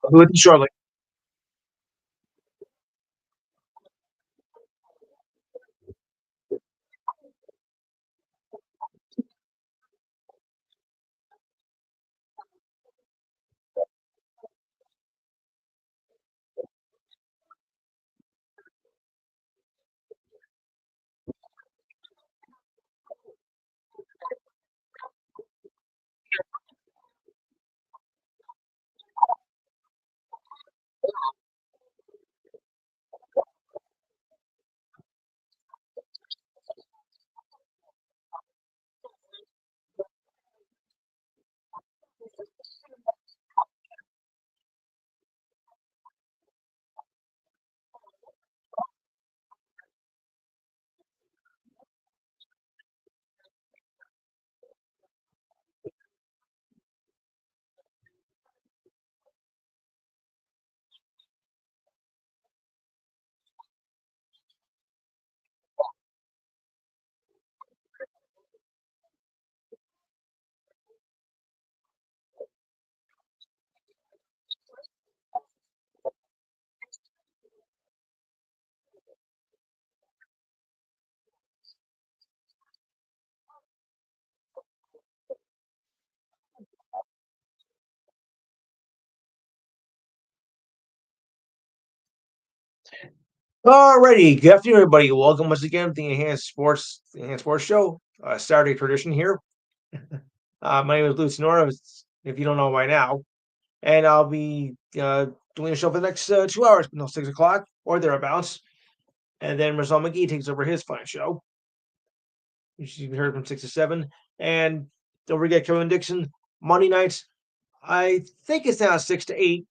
I'll be with you shortly. Alrighty, good afternoon, everybody. Welcome once again to the Enhanced Sports Show, Saturday tradition here. My name is Luke Sonora, if you don't know by now, and I'll be doing the show for the next 2 hours until 6 o'clock or thereabouts. And then Rizal McGee takes over his fine show, which you can hear from 6 to 7. And don't forget Kevin Dixon, Monday nights. I think it's now 6 to 8,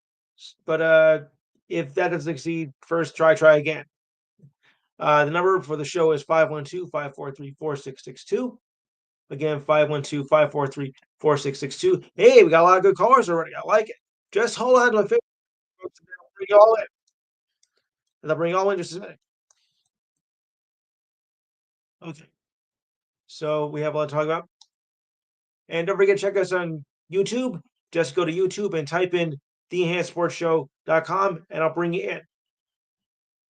but if that doesn't succeed, first try again. The number for the show is 512-543-4662. Again, 512-543-4662. Hey, we got a lot of good callers already. I like it. Just hold on to my favorite folks, and I'll bring you all in. And I'll bring you all in just a minute. Okay. So we have a lot to talk about. And don't forget to check us on YouTube. Just go to YouTube and type in theenhancedsportsshow.com and I'll bring you in.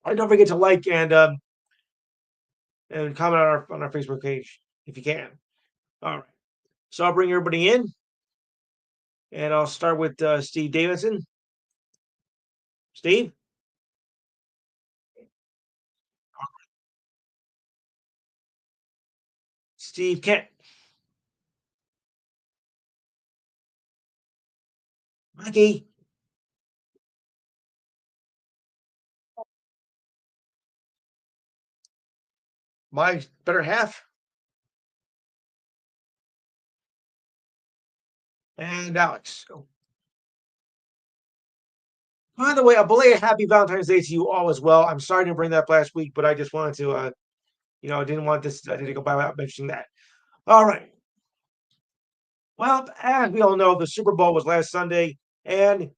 And don't forget to like and comment on our Facebook page if you can. All right. So I'll bring everybody in. And I'll start with Steve Davidson. Steve? Steve Kent. Mikey. My better half. And Alex. By the way, a belated happy Valentine's Day to you all as well. I'm sorry to bring that up last week, but I just wanted to, I didn't want this I didn't go by without mentioning that. All right. Well, as we all know, the Super Bowl was last Sunday, and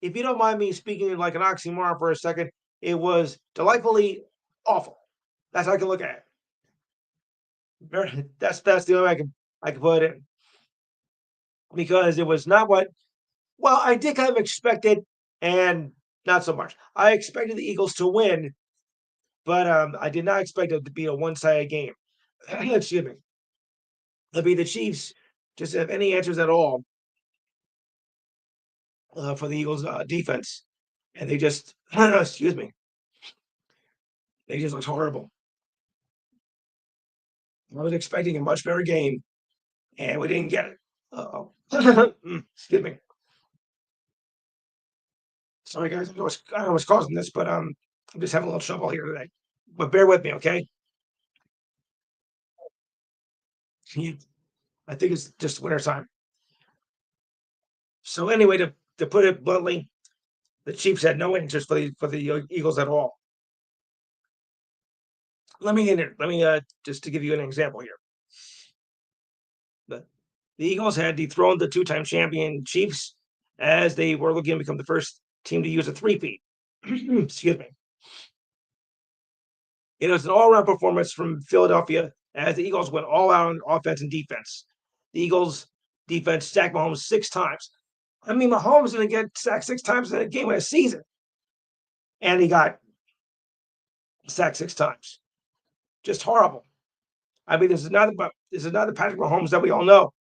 if you don't mind me speaking like an oxymoron for a second, it was delightfully awful. That's how I can look at it. That's the only way I can put it because it was not what well I did kind of expect it, and not so much. I expected the Eagles to win, but I did not expect it to be a one-sided game. Excuse me. It'll be the Chiefs just have any answers at all for the Eagles defense, and they just excuse me, they just looked horrible. I was expecting a much better game, and we didn't get it. Uh-oh. Excuse me. Sorry, guys. I don't know what's causing this, but I'm just having a little trouble here today. But bear with me, okay? I think it's just winter time. So anyway, to put it bluntly, the Chiefs had no interest for the Eagles at all. Let me just to give you an example here. The, the Eagles had dethroned the two-time champion Chiefs as they were looking to become the first team to use a three-peat. Excuse me. It was an all-around performance from Philadelphia as the Eagles went all out on offense and defense. The Eagles defense sacked Mahomes 6 times. I mean, Mahomes didn't get sacked 6 times in a game in a season, and he got sacked 6 times. Just horrible. I mean, this is not the Patrick Mahomes that we all know.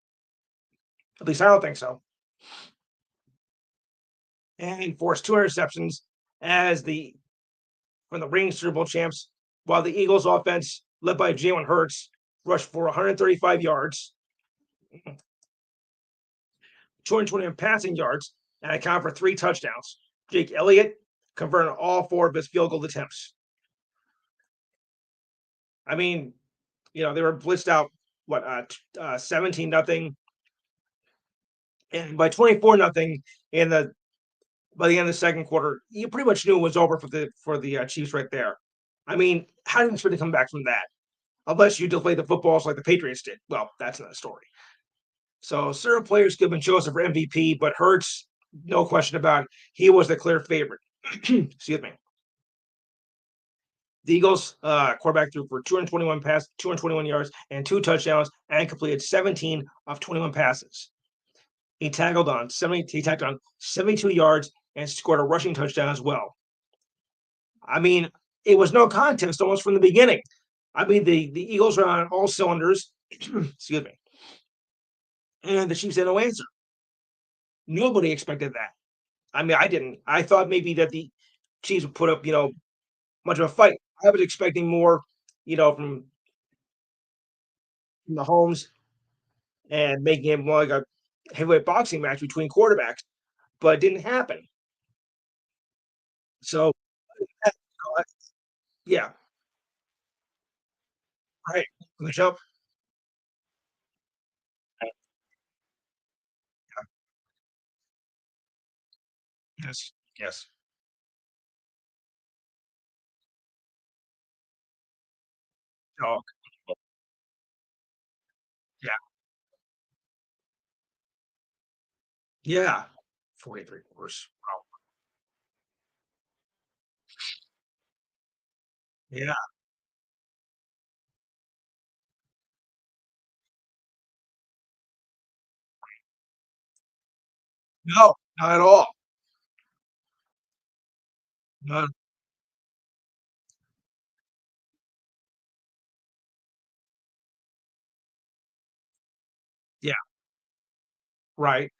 At least I don't think so. And he forced 2 interceptions as the from the reigning Super Bowl champs, while the Eagles offense, led by Jalen Hurts, rushed for 135 yards, 221 passing yards, and accounted for 3 touchdowns. Jake Elliott converted all 4 of his field goal attempts. I mean, they were blitzed out, 17 nothing, and by 24 nothing in the by the end of the second quarter, you pretty much knew it was over for the Chiefs right there. I mean, how do you expect to come back from that? Unless you delay the footballs like the Patriots did. Well, that's another story. So certain players could have been chosen for MVP, but Hurts, no question about it, he was the clear favorite. Excuse me. The Eagles quarterback threw for 221 yards, and 2 touchdowns, and completed 17 of 21 passes. He tackled on 72 yards and scored a rushing touchdown as well. I mean, it was no contest almost from the beginning. I mean, the Eagles were on all cylinders. Excuse me. And the Chiefs had no answer. Nobody expected that. I mean, I didn't. I thought maybe that the Chiefs would put up, much of a fight. I was expecting more, from the Holmes and making it more like a heavyweight boxing match between quarterbacks, but it didn't happen. So, yeah, right. The jump. Yes, yes. Oh, yeah, yeah. 43 quarters. Wow. Yeah. No, not at all. None. Yeah, right.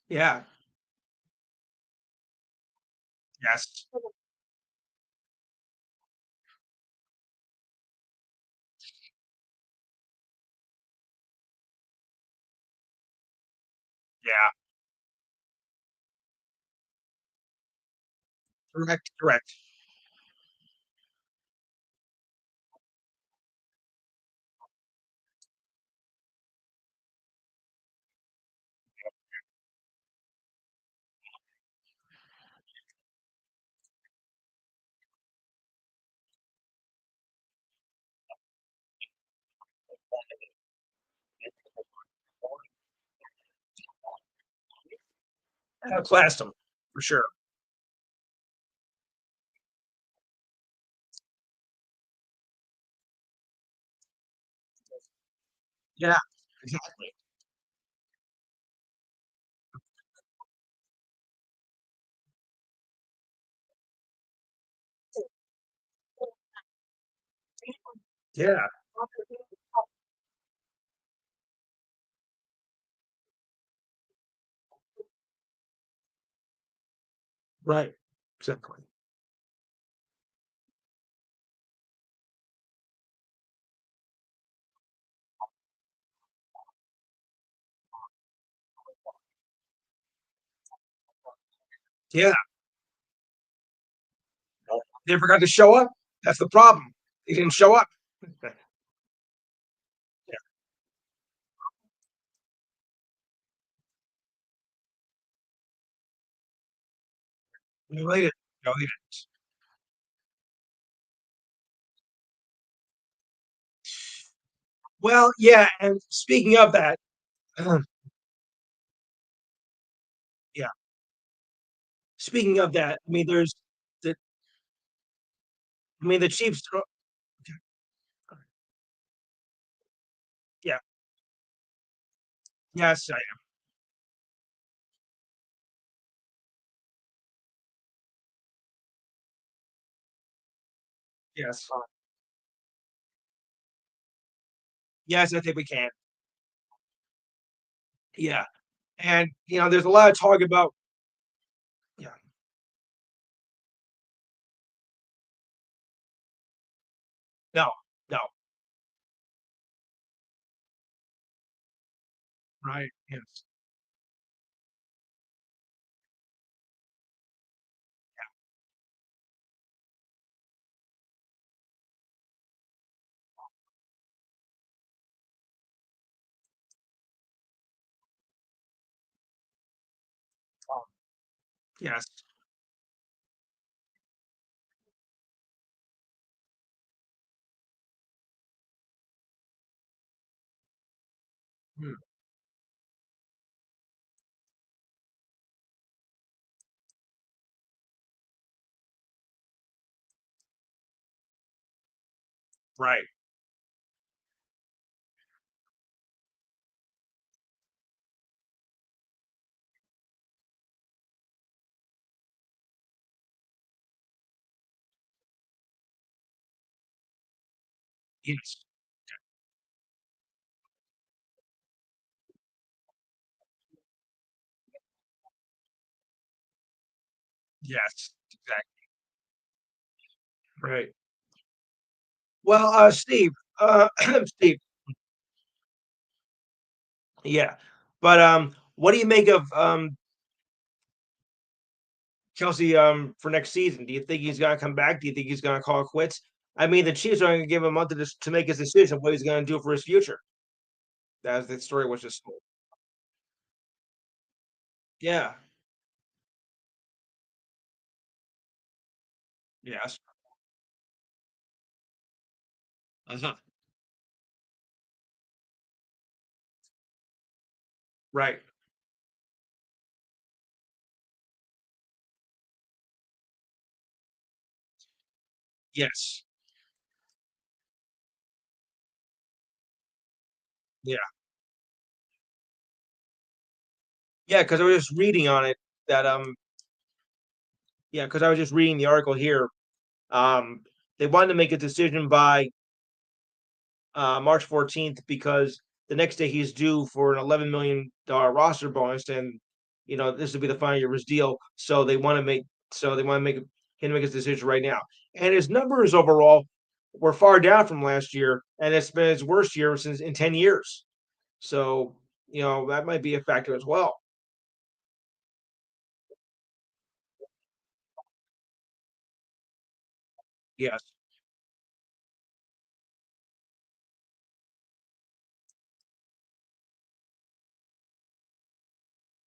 Yeah. Yes. Yeah. Correct. Correct. Classed them for sure. Yeah. Exactly. Yeah. Right. Exactly. Yeah. They forgot to show up. That's the problem. They didn't show up. Yeah. Related. No, they didn't. Well, yeah. And speaking of that, yeah. Speaking of that, I mean, the, the Chiefs. Yeah. Yes, I am. Yes. Yes, I think we can. Yeah, and, there's a lot of talk about yeah, no, no, right, yes, yes, mm, right, yes, yes, exactly, right. Well, Steve, Steve, yeah, but, what do you make of, Kelsey, for next season? Do you think he's gonna come back? Do you think he's gonna call it quits? I mean, the Chiefs are gonna give him a month to make his decision what he's gonna do for his future, as the story was just told. Yeah, yes, uh-huh, right, yes, yeah, yeah. Because I was just reading on it that, yeah, because I was just reading the article here, um, they wanted to make a decision by, March 14th because the next day he's due for an $11 million roster bonus, and, this will be the final year of his deal, so they wanna make him to make his decision right now, and his numbers overall were far down from last year, and it's been his worst year since in 10 years. So, that might be a factor as well. Yes.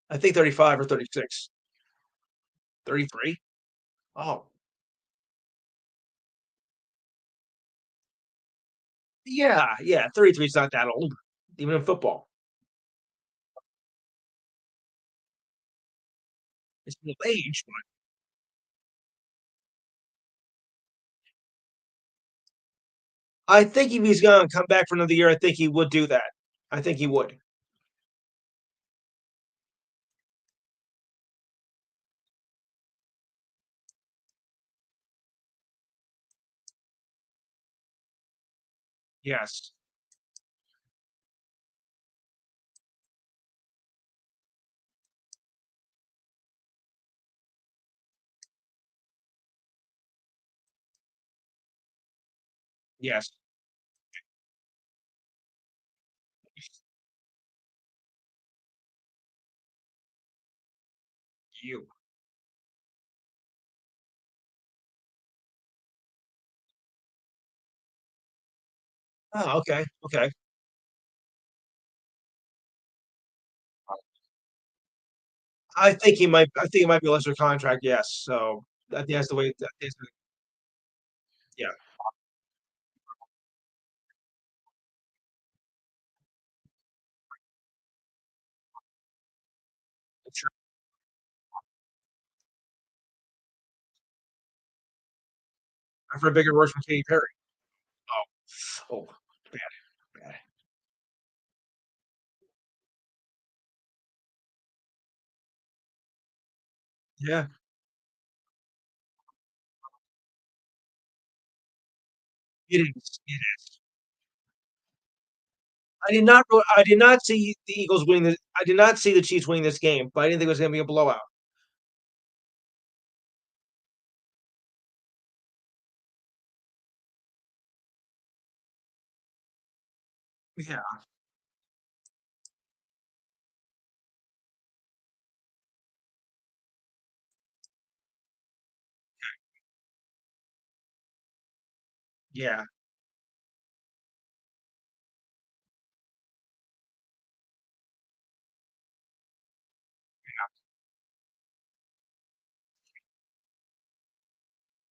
I think 35 or 36. 33? Oh, yeah, yeah, 33 is not that old, even in football. It's middle age, but I think if he's gonna come back for another year, I think he would do that. I think he would. Yes. Yes. You. Oh, okay, okay. I think it might be a lesser contract, yes, so, I think that's the way that is yeah, sure. I've heard bigger words from Katy Perry. Oh, oh, bad, bad. Yeah, it is. It is. I did not see the Eagles winning this I did not see the Chiefs winning this game, but I didn't think it was gonna be a blowout. Yeah, yeah,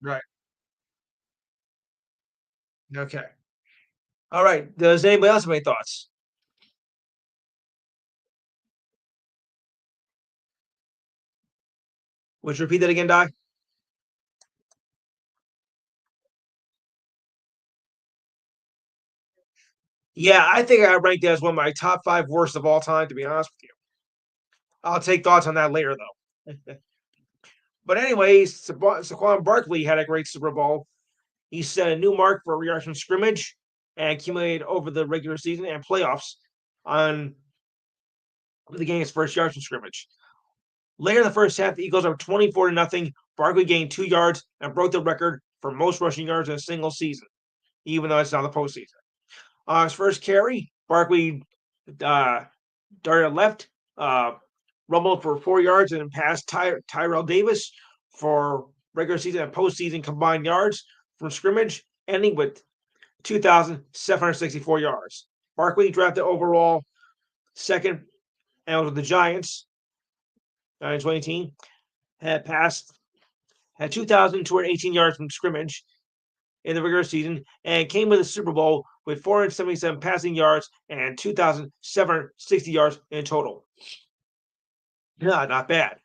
right. Okay. Alright, does anybody else have any thoughts? Would you repeat that again, Di? Yeah, I think I ranked that as one of my top 5 worst of all time, to be honest with you. I'll take thoughts on that later, though. But anyways, Saquon Barkley had a great Super Bowl. He set a new mark for yards from scrimmage and accumulated over the regular season and playoffs on the game's first yards from scrimmage. Later in the first half, the Eagles are 24 to nothing. Barkley gained 2 yards and broke the record for most rushing yards in a single season, even though it's not the postseason. On his first carry, Barkley uh, darted left, uh, rumbled for 4 yards, and passed Tyrell Davis for regular season and postseason combined yards from scrimmage, ending with 2,764 yards. Barkley drafted overall second and was with the Giants in 2018. Had passed had 2,218 yards from scrimmage in the regular season and came with the Super Bowl with 477 passing yards and 2,760 yards in total. Yeah, not bad.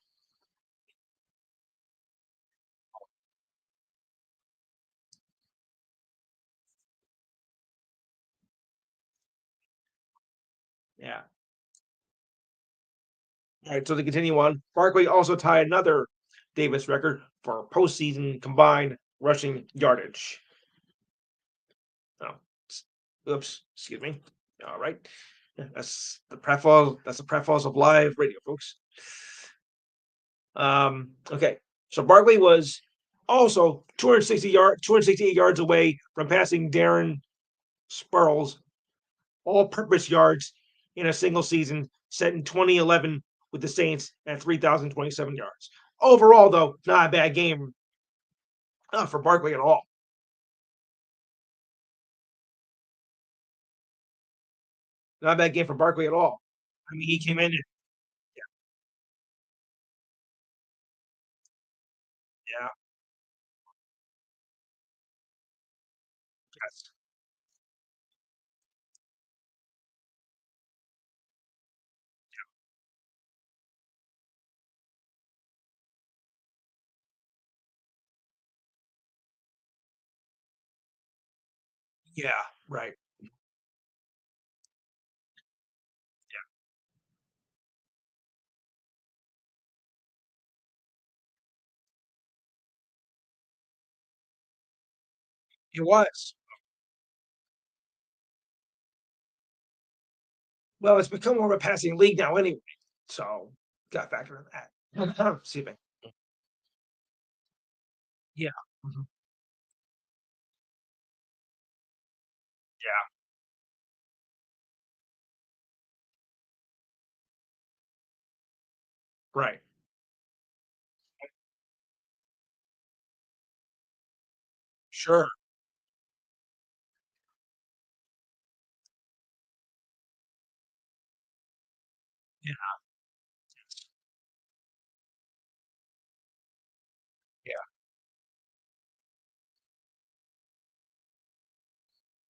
Yeah. All right, so to continue on, Barkley also tied another Davis record for postseason combined rushing yardage. Oh, oops, excuse me. All right, That's the preface of live radio, folks. Okay, so Barkley was also 268 yards away from passing Darren Sproles all-purpose yards in a single season, set in 2011 with the Saints at 3,027 yards. Overall, though, not a bad game for Barkley at all. Not a bad game for Barkley at all. I mean, he came in and yeah, yes, yeah, right. It was. Well, it's become more of a passing league now, anyway. So, got to factor in that. Excuse me. Yeah. Mhm. Yeah. Right. Sure. Yeah. Yeah.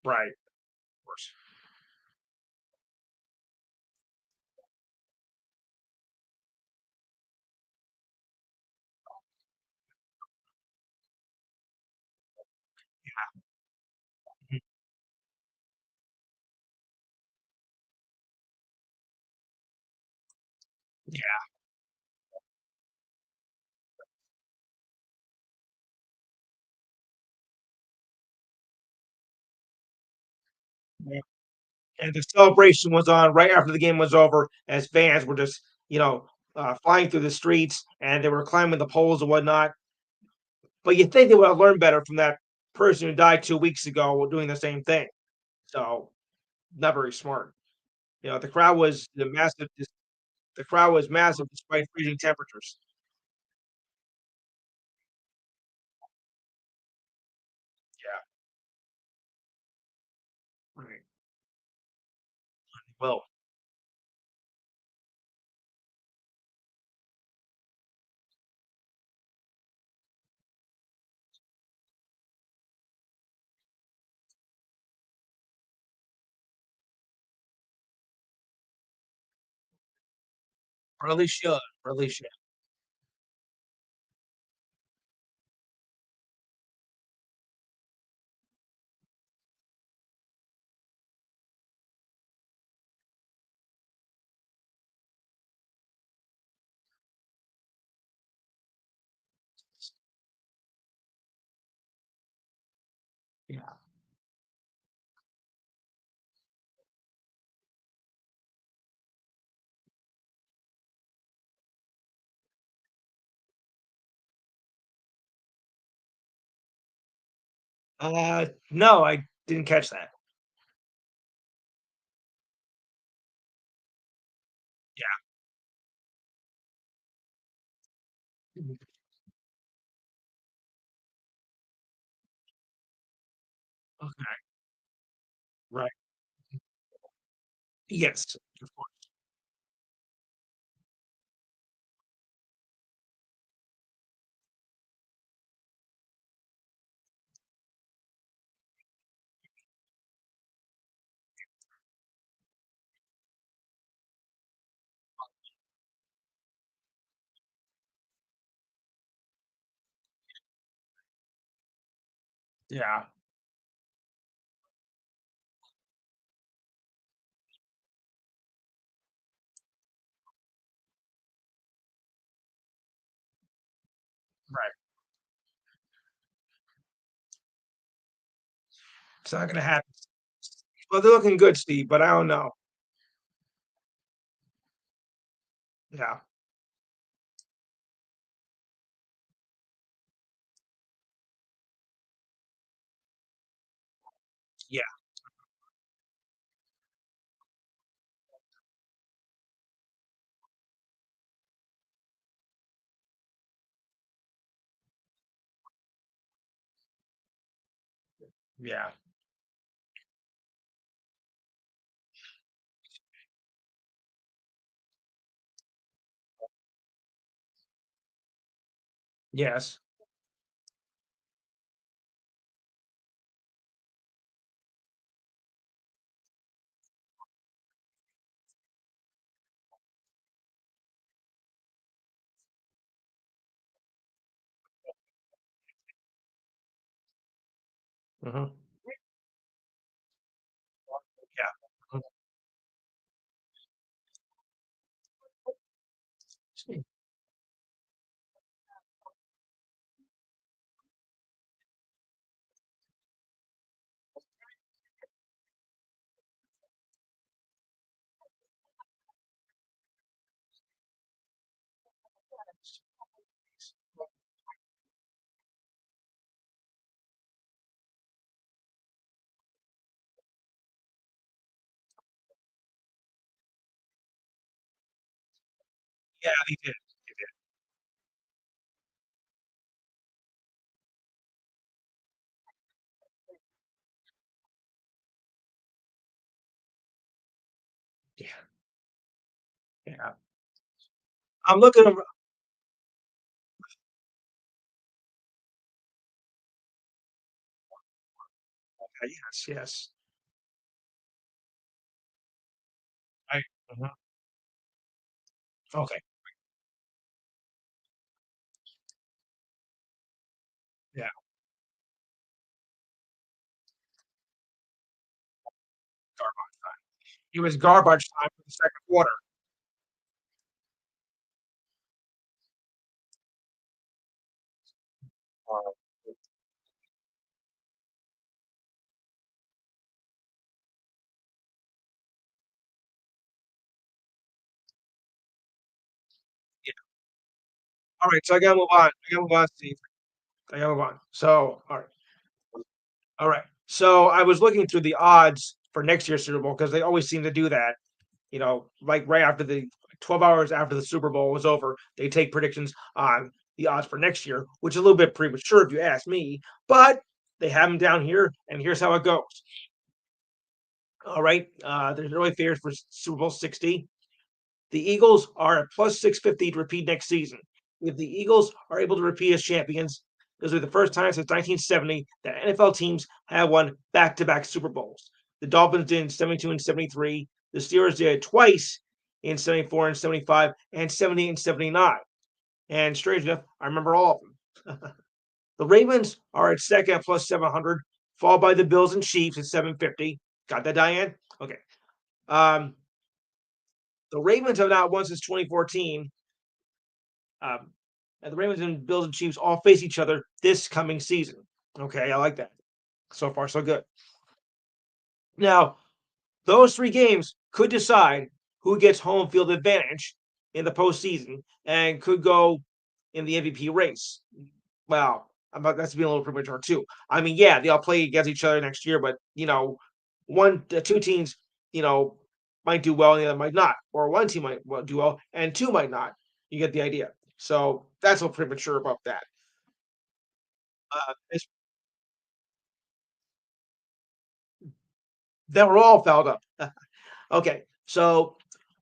Right. Of course. Mhm. Yeah. and the celebration was on right after the game was over as fans were just, flying through the streets and they were climbing the poles and whatnot. But you think they would have learned better from that person who died 2 weeks ago while doing the same thing. So not very smart. The crowd was massive despite freezing temperatures. Yeah, right. Well, really should, really should. Yeah. No, I didn't catch that. Yeah. Mhm. Okay. Right. Yes, of course. Yeah. Right. It's not gonna happen. Well, they're looking good, Steve, but I don't know. Yeah. Yeah. Yeah. Yes. Mhm. Yeah. Mhm. Yeah, they did. They did. Yeah. Yeah. I'm looking over. Yes, yes. I Mhm. Okay. Yeah. Garbage time. It was garbage time for the 2nd quarter. All right, so I gotta move on. I gotta move on, Steve. I gotta move on. So, all right. So I was looking through the odds for next year's Super Bowl because they always seem to do that. Like right after the 12 hours after the Super Bowl was over, they take predictions on the odds for next year, which is a little bit premature if you ask me, but they have them down here, and here's how it goes. All right. There's early favorites for Super Bowl 60. The Eagles are at plus 650 to repeat next season. If the Eagles are able to repeat as champions, this will be the first time since 1970 that NFL teams have won back to back Super Bowls. The Dolphins did in 72 and 73. The Steelers did it twice in 74 and 75 and 70 and 79. And strange enough, I remember all of them. The Ravens are at second at plus 700, followed by the Bills and Chiefs at 750. Got that, Diane? Okay. Um, the Ravens have not won since 2014. Um, and the Ravens and Bills and Chiefs all face each other this coming season. Okay, I like that. So far, so good. Now, those three games could decide who gets home field advantage in the postseason and could go in the MVP race. Well, that's being a little premature too. I mean, yeah, they all play against each other next year, but two teams, you know, might do well and the other might not, or one team might do well and two might not. You get the idea. So that's a little premature about that. It's, they were all fouled up. Okay, so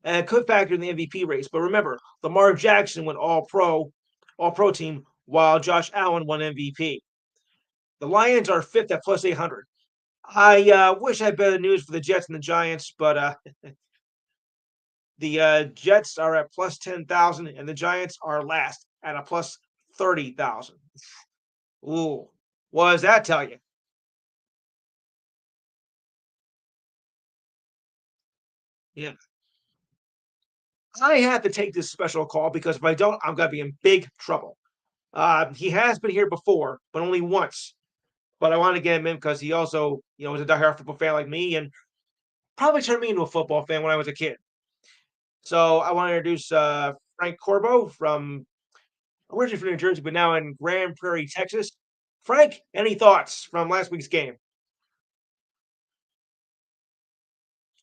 and it could factor in the MVP race, but remember, Lamar Jackson went all pro team, while Josh Allen won MVP. The Lions are fifth at plus 800. I wish I had better news for the Jets and the Giants, but the Jets are at plus 10,000 and the Giants are last at a plus 30,000. Ooh, what does that tell you? Yeah. I have to take this special call because if I don't, I'm going to be in big trouble. He has been here before, but only once. But I want to get him in because he also, was a diehard football fan like me and probably turned me into a football fan when I was a kid. So I want to introduce Frank Corbo from originally from New Jersey, but now in Grand Prairie, Texas. Frank, any thoughts from last week's game?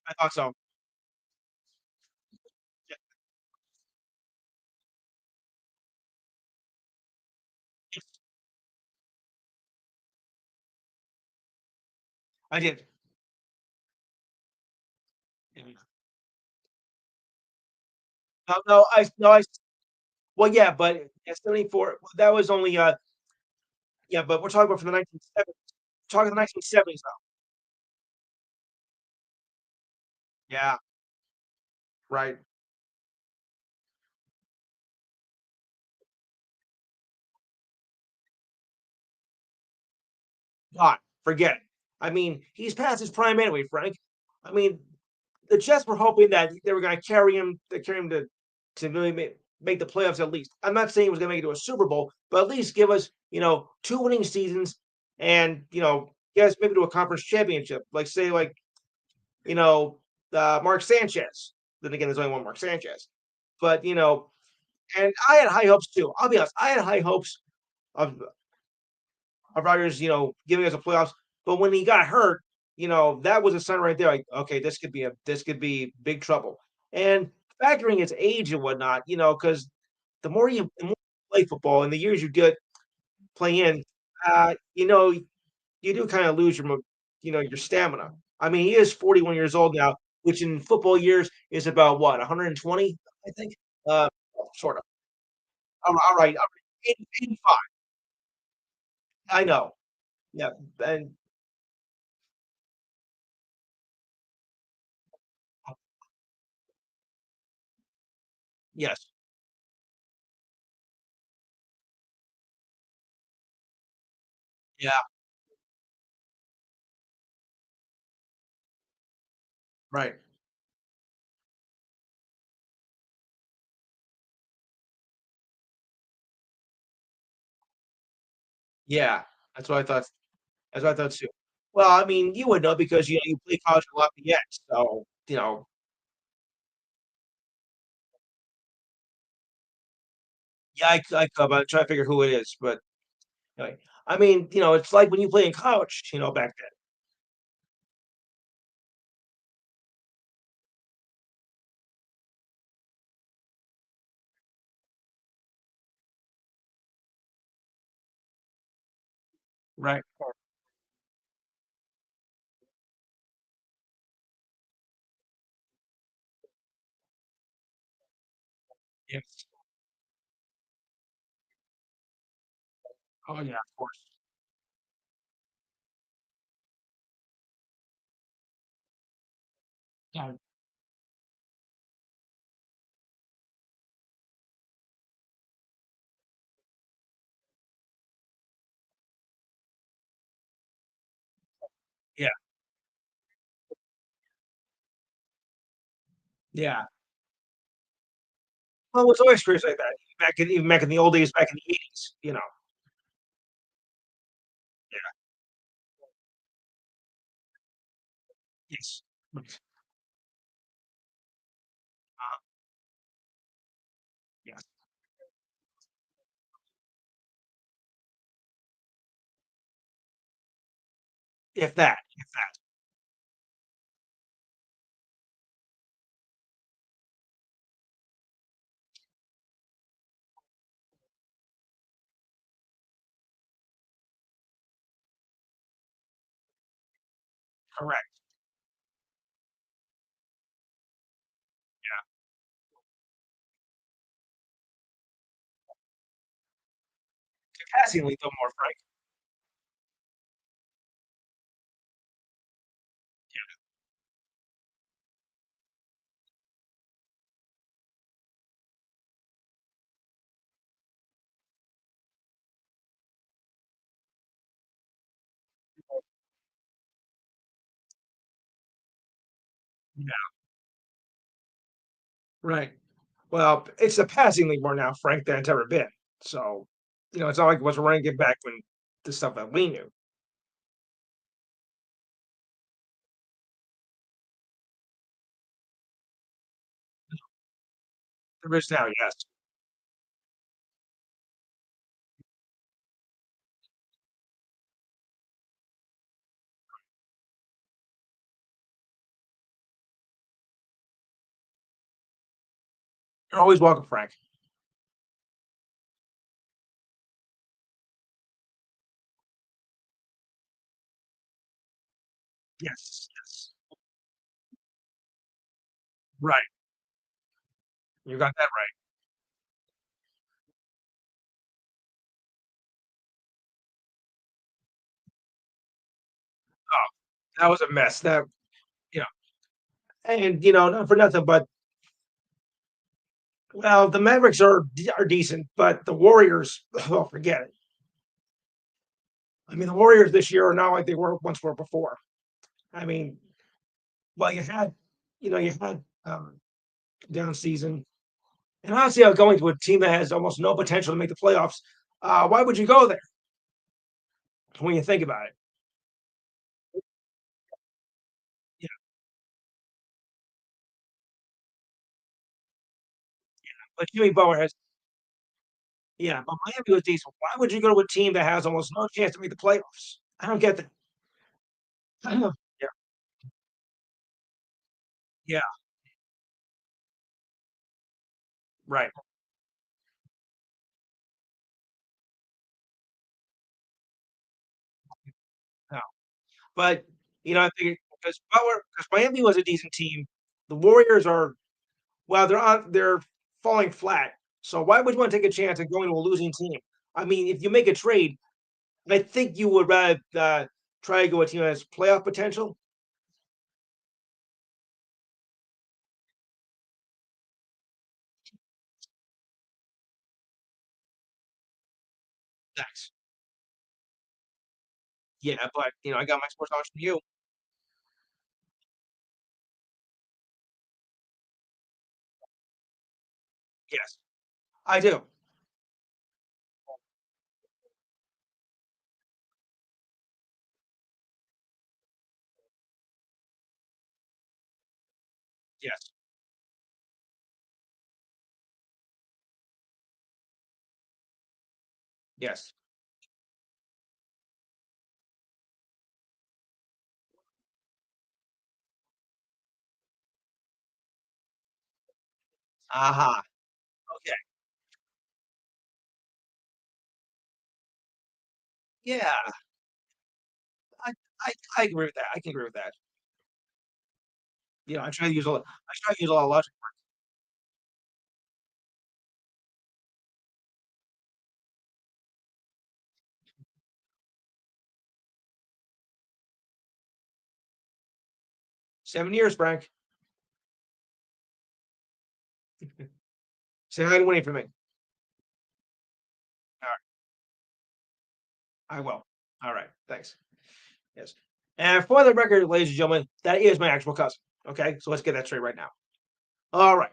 I thought so. Yeah, I did. No, well, yeah, but at 74, that was only yeah, but we're talking about from the 1970s. Talking the 1970s now. Yeah, right. God, forget it. I mean, he's past his prime anyway, Frank. I mean, the Jets were hoping that they were going to carry him to really make the playoffs at least. I'm not saying he was going to make it to a Super Bowl, but at least give us, two winning seasons and, get us maybe to a conference championship. Like, say, like, you know, Mark Sanchez. Then again, there's only one Mark Sanchez. But, and I had high hopes too. I'll be honest. I had high hopes of Rodgers, giving us a playoffs. But when he got hurt, that was a sign right there. Like, okay, this could be big trouble. And factoring his age and whatnot, because the more you play football and the years you get playing, you do kind of lose your stamina. I mean, he is 41 years old now, which in football years is about what 120, I think. Uh, sort of. All right, 85. I know. Yeah, and yes, yeah, right. Yeah, that's what I thought. That's what I thought too. Well, I mean, you would know because you play college at Lafayette, so Yeah, I'm trying to figure who it is, but anyway, I mean, it's like when you play in college, back then. Right. Yes. Oh, yeah, of course. Yeah, yeah. Yeah. Well, it was always crazy like that. Back in the old days, back in the '80s, you know? Yeah. Yes. Right. Uh, yes. If that. Correct. Yeah. Surprisingly, though, more frank. Yeah. Right. Well, it's surprisingly more now frank than it's ever been. So, it's not like it was running it back when the stuff that we knew. There is now, yes. You're always welcome, Frank. Yes, yes. Right. You got that right. Oh, that was a mess. You know, and not for nothing, but well, the Mavericks are decent, but the Warriors, well, forget it. I mean, the Warriors this year are not like they were before. I mean, well, you had down season, and honestly, I was going to a team that has almost no potential to make the playoffs. Why would you go there when you think about it? Yeah, but Jimmy Butler has, yeah, but Miami was decent. Why would you go to a team that has almost no chance to make the playoffs? I don't get that. Yeah, yeah, right. No, but I think because Miami was a decent team, the Warriors are, well, they're falling flat. So why would you want to take a chance at going to a losing team? I mean, if you make a trade, I think you would rather try to go a team that has playoff potential. That's Yeah, but I got my sports knowledge from you. Yes, I do. Yes, Yes. Aha. Okay. Yeah. I, I agree with that. I can agree with that. I try to use a lot. I try to use a lot of logic. 7 years, Frank. Say hi to Winnie for me. All right. I will. All right. Thanks. Yes. And for the record, ladies and gentlemen, that is my actual cousin. Okay. So let's get that straight right now. All right.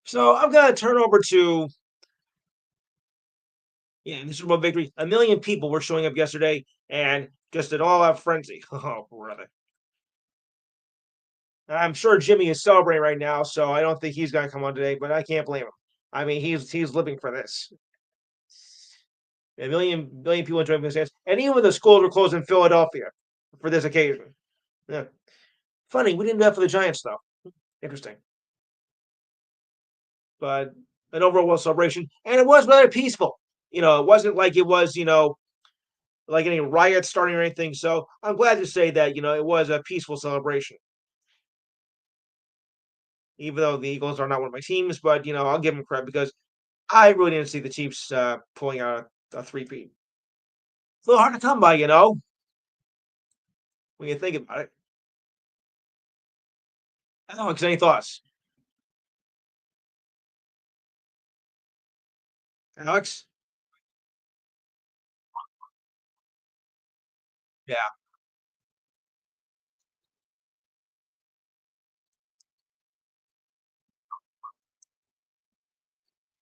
So I'm gonna turn over to the Super Bowl victory. 1 million people were showing up yesterday, and just an all-out frenzy. Oh, brother! I'm sure Jimmy is celebrating right now, so I don't think he's gonna come on today. But I can't blame him. I mean, he's living for this. A million people enjoying this dance, and even the schools were closed in Philadelphia for this occasion. Yeah, funny. We didn't do that for the Giants, though. Interesting, but an overall celebration, and it was rather peaceful. It wasn't like it was, like any riots starting or anything. So I'm glad to say that it was a peaceful celebration. Even though the Eagles are not one of my teams, but I'll give them credit because I really didn't see the Chiefs pulling out a three-peat. It's a little hard to come by, when you think about it. Alex, any thoughts? Alex? Yeah,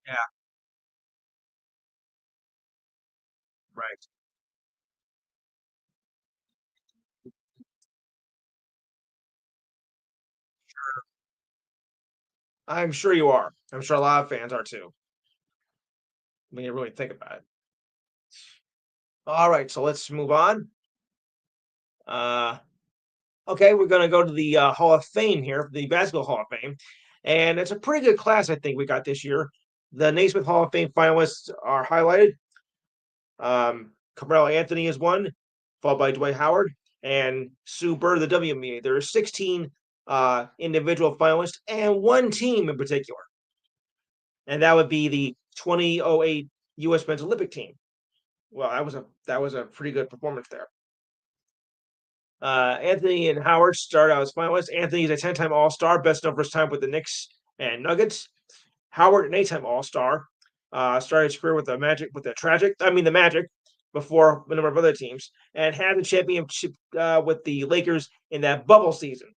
yeah, right. I'm sure you are. I'm sure a lot of fans are too. When you really think about it. All right, so let's move on. Uh, okay, we're gonna go to the Hall of Fame here, the Basketball Hall of Fame, and it's a pretty good class I think we got this year. The Naismith Hall of Fame finalists are highlighted. Carmelo Anthony is one, followed by Dwight Howard and Sue Bird of the WNBA. There are 16 individual finalists and one team in particular, and that would be the 2008 U.S. Men's Olympic team. Well, that was a pretty good performance there. Anthony and Howard start out as finalists. Anthony is a 10-time All-Star, best known for his time with the Knicks and Nuggets. Howard, an 8-time All-Star, started his career with the Magic, before a number of other teams, and had the championship with the Lakers in that bubble season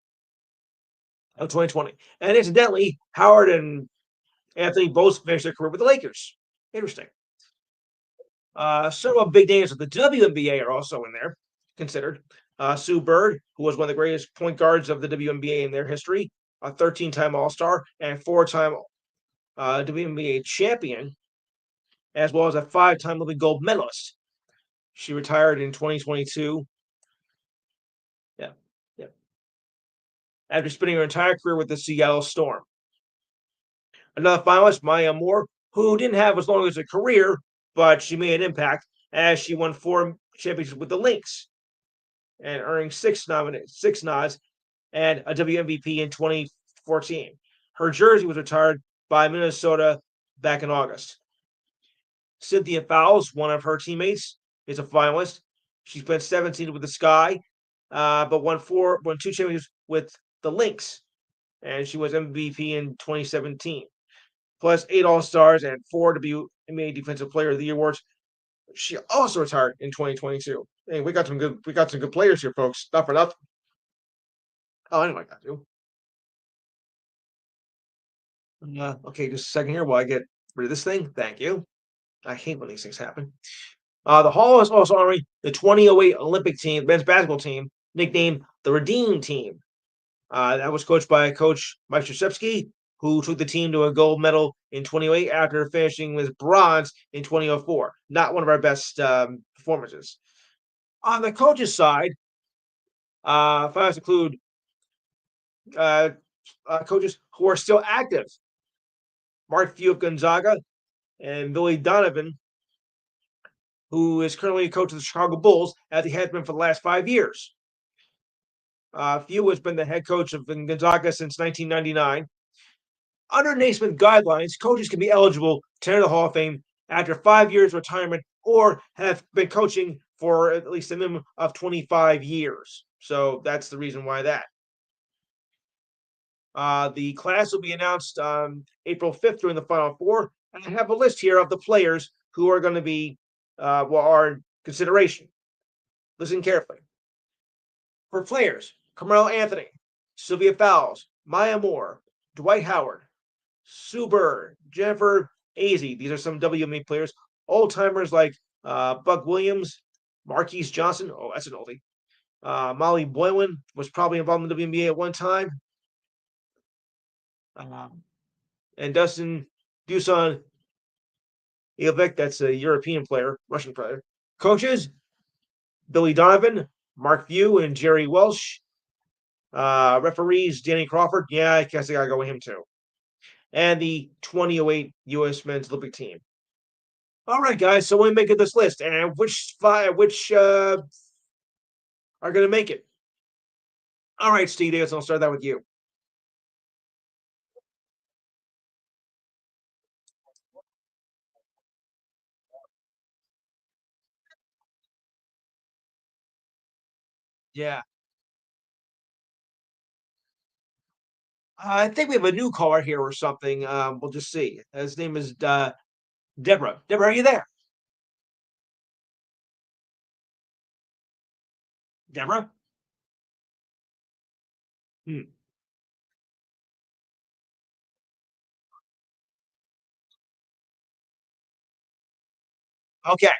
of 2020. And incidentally, Howard and Anthony both finished their career with the Lakers. Interesting. Several big names of the WNBA are also in there, considered. Sue Bird, who was one of the greatest point guards of the WNBA in their history, a 13-time All Star and 4-time WNBA champion, as well as a 5-time Olympic gold medalist. She retired in 2022. Yeah, yeah. After spending her entire career with the Seattle Storm. Another finalist, Maya Moore, who didn't have as long as a career, but she made an impact as she won 4 championships with the Lynx and earning six nods and a WMVP in 2014. Her jersey was retired by Minnesota back in August. Cynthia Fowles, one of her teammates, is a finalist. She spent 17 with the Sky, but won 2 championships with the Lynx, and she was MVP in 2017. Plus 8 All-Stars and 4 WNBA Defensive Player of the Year awards. She also retired in 2022. Hey, we got some good players here, folks. Not for nothing. Oh, I didn't like that too. Okay, just a second here while I get rid of this thing. Thank you. I hate when these things happen. The Hall is also honoring the 2008 Olympic team, men's basketball team, nicknamed the Redeem Team. That was coached by Coach Mike Krzyzewski who took the team to a gold medal in 2008 after finishing with bronze in 2004. Not one of our best performances. On the coaches' side, if I was to include uh, coaches who are still active, Mark Few of Gonzaga and Billy Donovan, who is currently a coach of the Chicago Bulls, as he has been for the last 5 years. Few has been the head coach of Gonzaga since 1999. Under Naismith guidelines, coaches can be eligible to enter the Hall of Fame after 5 years of retirement or have been coaching for at least a minimum of 25 years. So that's the reason why that. The class will be announced on April 5th during the Final Four. And I have a list here of the players who are going to be, are in consideration. Listen carefully. For players, Carmelo Anthony, Sylvia Fowles, Maya Moore, Dwight Howard, Sue Bird, Jennifer Azzi. These are some WNBA players. Old timers like Buck Williams, Marquise Johnson. Oh, that's an oldie. Molly Boylan was probably involved in the WNBA at one time. And Dustin Dusan Ivek, that's a European player, Russian player. Coaches, Billy Donovan, Mark Few, and Jerry Welsh. Referees, Danny Crawford. Yeah, I guess I got to go with him too. And the 2008 U.S. men's Olympic team. All right, guys. So we make it this list, and which are going to make it? All right, Steve Davis. I'll start that with you. Yeah, I think we have a new caller here or something. We'll just see. His name is Deborah. Deborah, are you there? Deborah? Hmm. Okay.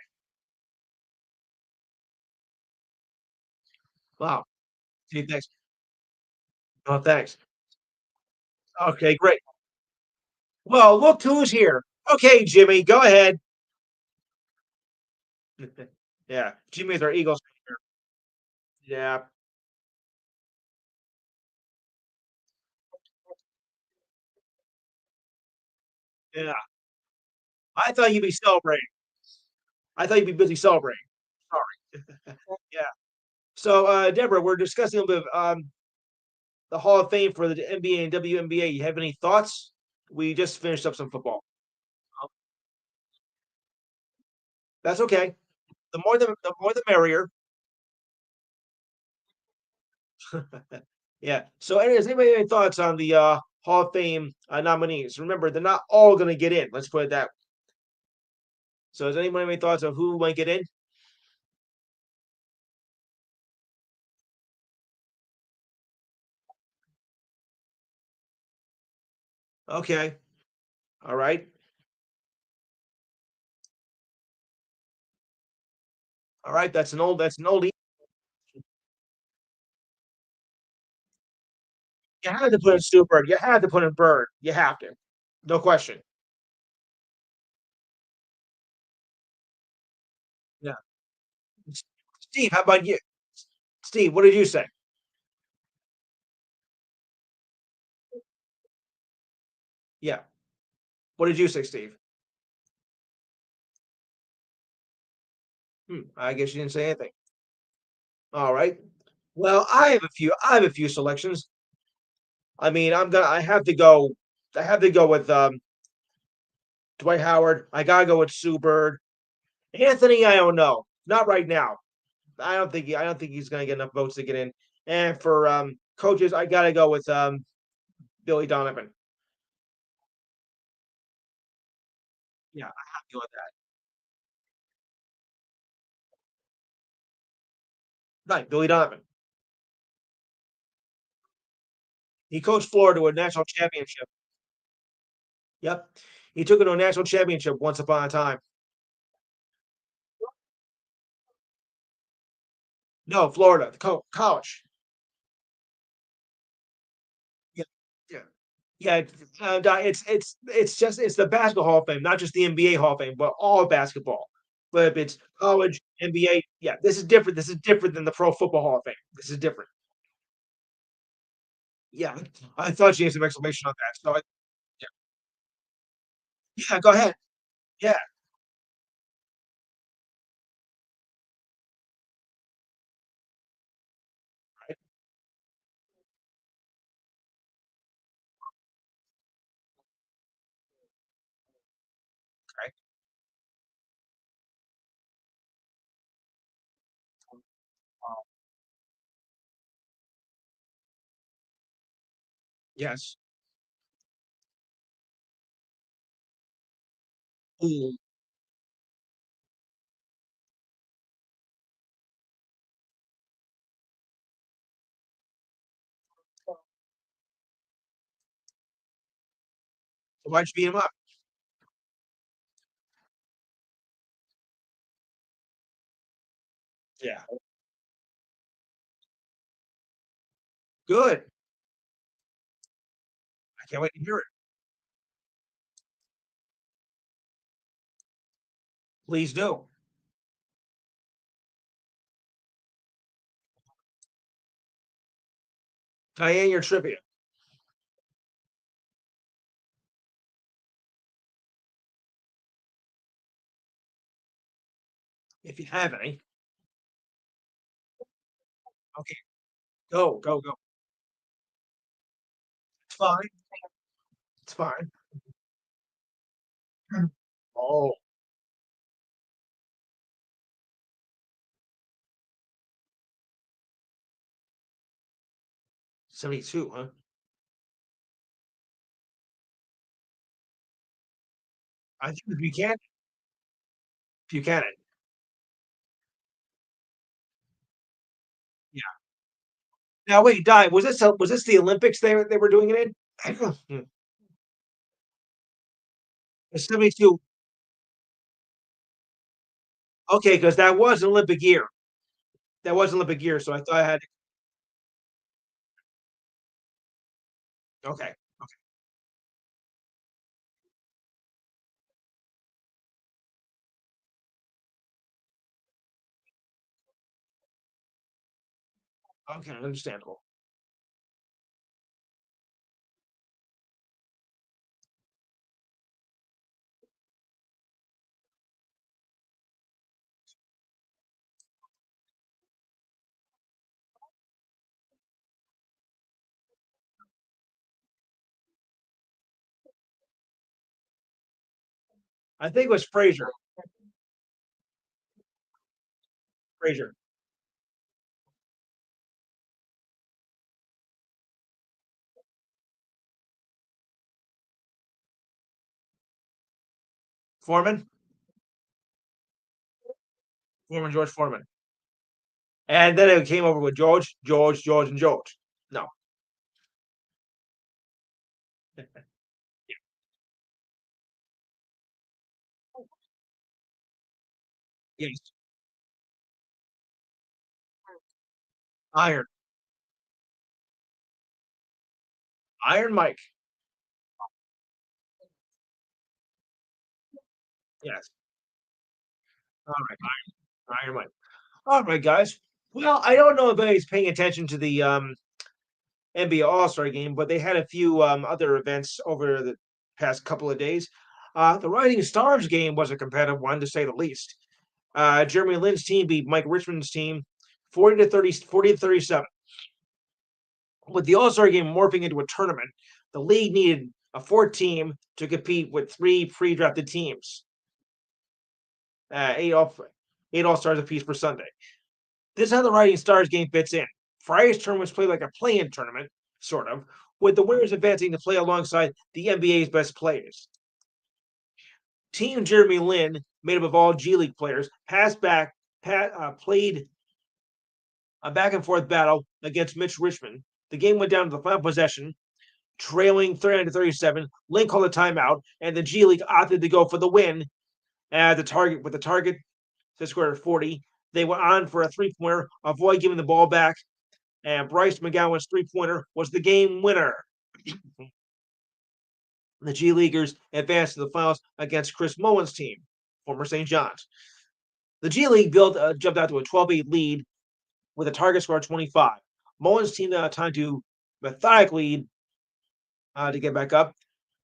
Wow. Gee, thanks. Oh, thanks. Okay, great. Well, look who's here. Okay, Jimmy, go ahead. Yeah, Jimmy is our Eagles. Yeah, yeah. I thought you'd be celebrating. I thought you'd be busy celebrating. Sorry. Yeah. So, Deborah, we're discussing a little bit of the Hall of Fame for the NBA and WNBA. You have any thoughts? We just finished up some football. Oh, that's okay. The more the merrier. Yeah. So, anyways, anybody have any thoughts on the Hall of Fame nominees? Remember, they're not all going to get in. Let's put it that way. So, does anyone have any thoughts on who might get in? Okay. All right. All right. That's an oldie. You have to put in Super. You have to put in Bird. You have to. No question. Yeah. Steve, how about you? Steve, what did you say? Yeah. What did you say, Steve? I guess you didn't say anything. All right. Well, I have a few selections. I mean, I have to go. I have to go with Dwight Howard. I gotta go with Sue Bird. Anthony, I don't know. Not right now. I don't think he's gonna get enough votes to get in. And for coaches, I gotta go with Billy Donovan. Yeah, I have to go with that. Right, Billy Donovan. He coached Florida to a national championship. Yep. He took it to a national championship once upon a time. No, Florida, the college. Yeah. Yeah. Yeah, it's the Basketball Hall of Fame, not just the NBA Hall of Fame, but all basketball. But if it's college, NBA, yeah, this is different. This is different than the Pro Football Hall of Fame. This is different. Yeah, I thought you had some explanation on that. So yeah, yeah, go ahead. Yeah, right, right. Yes. Ooh, so why'd you beat him up? Yeah, good. I can't wait to hear it. Please do. Diane, your trivia, if you have any. Okay, go, go, go. It's fine. It's fine. Oh, 72, huh? I think it's Buchanan. Buchanan. Yeah. Now wait, Di, was this the Olympics they were doing it in? Hmm. The 72. Okay, because that was an Olympic year. That was an Olympic year, so I thought I had okay, okay, understandable. I think it was Frazier. Frazier. Foreman? Foreman, George Foreman. And then it came over with George, and George. No. Yes. Iron. Iron Mike. Yes. All right. Iron Mike. All right, guys. Well, I don't know if anybody's paying attention to the NBA All-Star game, but they had a few other events over the past couple of days. The Rising Stars game was a competitive one, to say the least. Jeremy Lin's team beat Mike Richmond's team 40 to 37. With the All-Star game morphing into a tournament, the league needed a fourth team to compete with three pre-drafted teams, uh, eight all eight All-Stars apiece per Sunday. This is how the Rising Stars game fits in. Friday's tournament was played like a play-in tournament, sort of, with the winners advancing to play alongside the NBA's best players. Team Jeremy Lin, made up of all G League players, played a back and forth battle against Mitch Richmond. The game went down to the final possession, trailing 39 to 37. Lin called a timeout, and the G League opted to go for the win at the target with the target to score 40. They went on for a three-pointer, avoid giving the ball back, and Bryce McGowan's three-pointer was the game winner. The G Leaguers advanced to the finals against Chris Mullins' team, former St. John's. The G League jumped out to a 12-8 lead with a target score of 25. Mullins' team now had time to methodically to get back up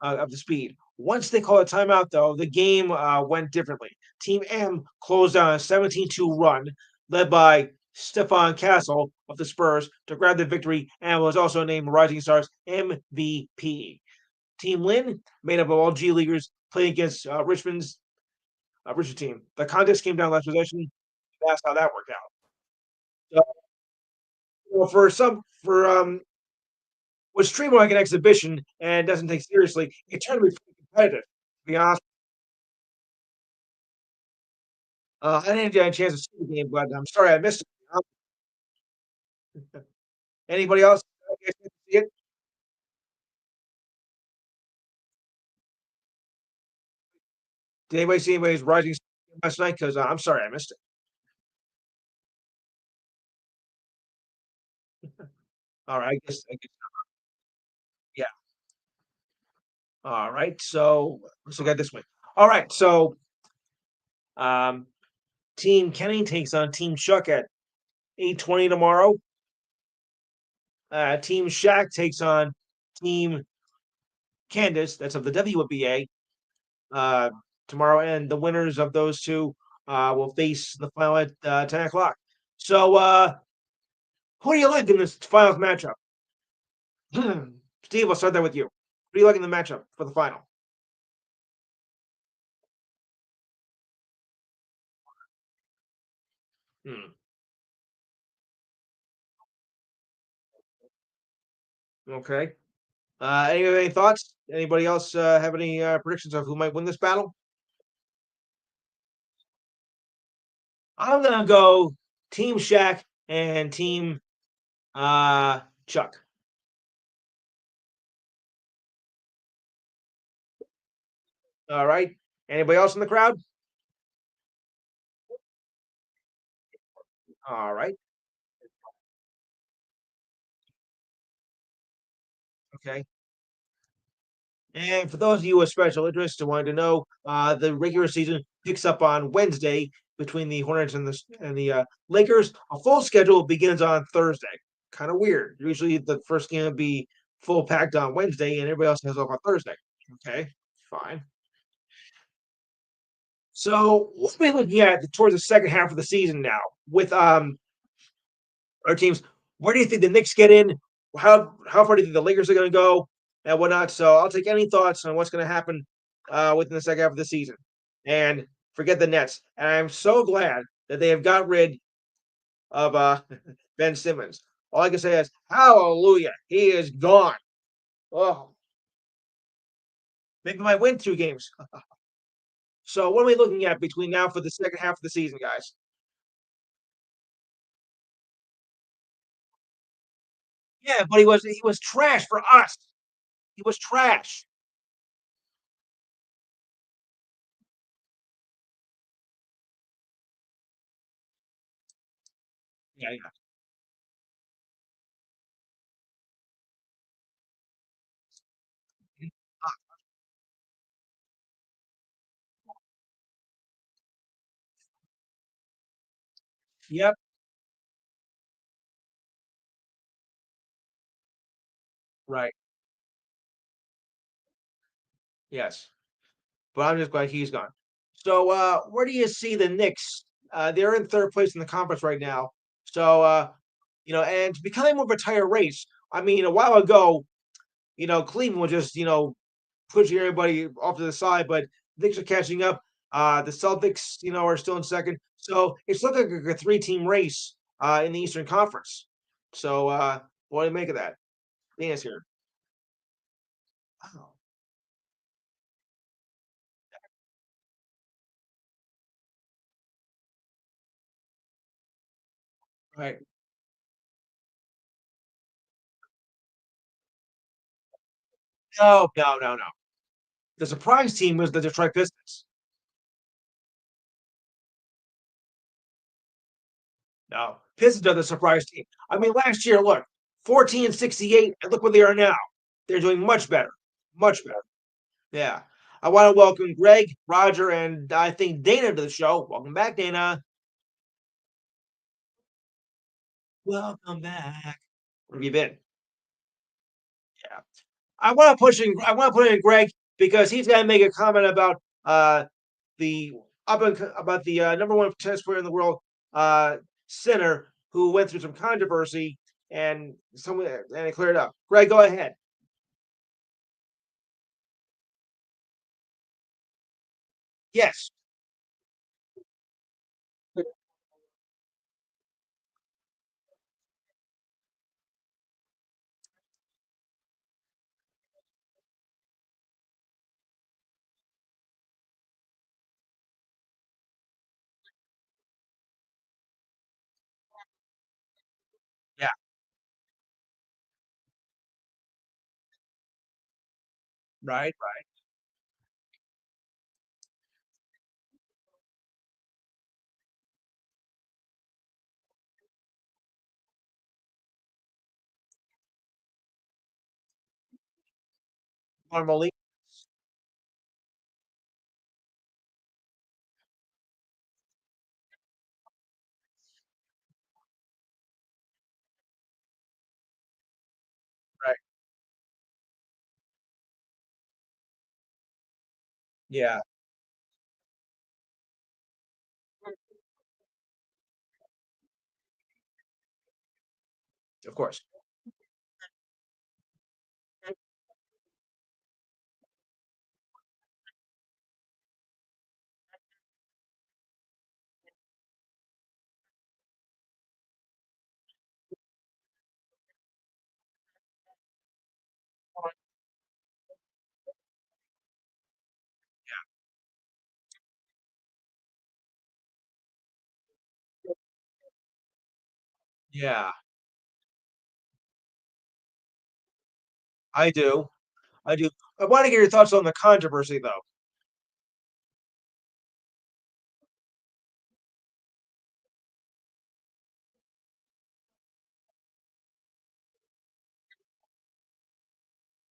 to speed. Once they called a timeout, though, the game went differently. Team M closed down a 17-2 run, led by Stefan Castle of the Spurs to grab the victory and was also named Rising Stars MVP. Team Lynn, made up of all G Leaguers, played against Richmond team. The contest came down last possession. That's how that worked out. So, for was treated like an exhibition and doesn't take seriously, it turned to be pretty competitive. To be honest, I didn't get a chance to see the game, but I'm sorry I missed it. Anybody else see it? Did anybody see anybody's Rising last night? Because I'm sorry I missed it. All right, I guess, yeah. All right, so let's look at it this way. All right, so um, Team Kenny takes on Team Chuck at 8:20 tomorrow. Team Shaq takes on Team Candace, that's of the WNBA, uh, tomorrow, and the winners of those two will face the final at 10 o'clock. So, who do you like in this finals matchup? Steve, I'll start that with you. Who do you like in the matchup for the final? Hmm. Okay. Any thoughts? Anybody else have any predictions of who might win this battle? I'm gonna go Team Shaq and Team Chuck. All right. Anybody else in the crowd? All right. Okay. And for those of you with special interest who wanted to know, the regular season picks up on Wednesday between the Hornets and the Lakers. A full schedule begins on Thursday. Kind of weird. Usually the first game would be full packed on Wednesday, and everybody else has off on Thursday. Okay, fine. So what are we looking at towards the second half of the season now with our teams? Where do you think the Knicks get in? How far do you think the Lakers are going to go and whatnot? So I'll take any thoughts on what's going to happen within the second half of the season. And forget the Nets. And I'm so glad that they have got rid of Ben Simmons. All I can say is hallelujah. He is gone. Oh, maybe might win 2 games. So what are we looking at between now for the second half of the season, guys? Yeah, but he was trash for us. He was trash. Yeah, yeah. Yep. Right. Yes. But I'm just glad he's gone. So, where do you see the Knicks? They're in third place in the conference right now. So, and it's becoming more of a tighter race. I mean, a while ago, Cleveland was just, pushing everybody off to the side, but Knicks are catching up. The Celtics, are still in second. So it's looking like a three-team race in the Eastern Conference. So, what do you make of that? Dana's here. Oh, right. No, no, no, no. The surprise team was the Detroit Pistons. No, Pistons are the surprise team. I mean, last year, look, 14 and 68, and look where they are now. They're doing much better, much better. Yeah. I want to welcome Greg, Roger, and I think Dana to the show. Welcome back, Dana. Welcome back. Where have you been? Yeah. I want to put in Greg because he's going to make a comment about the about the number one tennis player in the world, uh, Sinner, who went through some controversy and someone and it cleared up. Greg, go ahead. Yes. Yeah. Right. Right. Normally. Right. Yeah. Of course. Yeah. I do. I do. I want to get your thoughts on the controversy, though.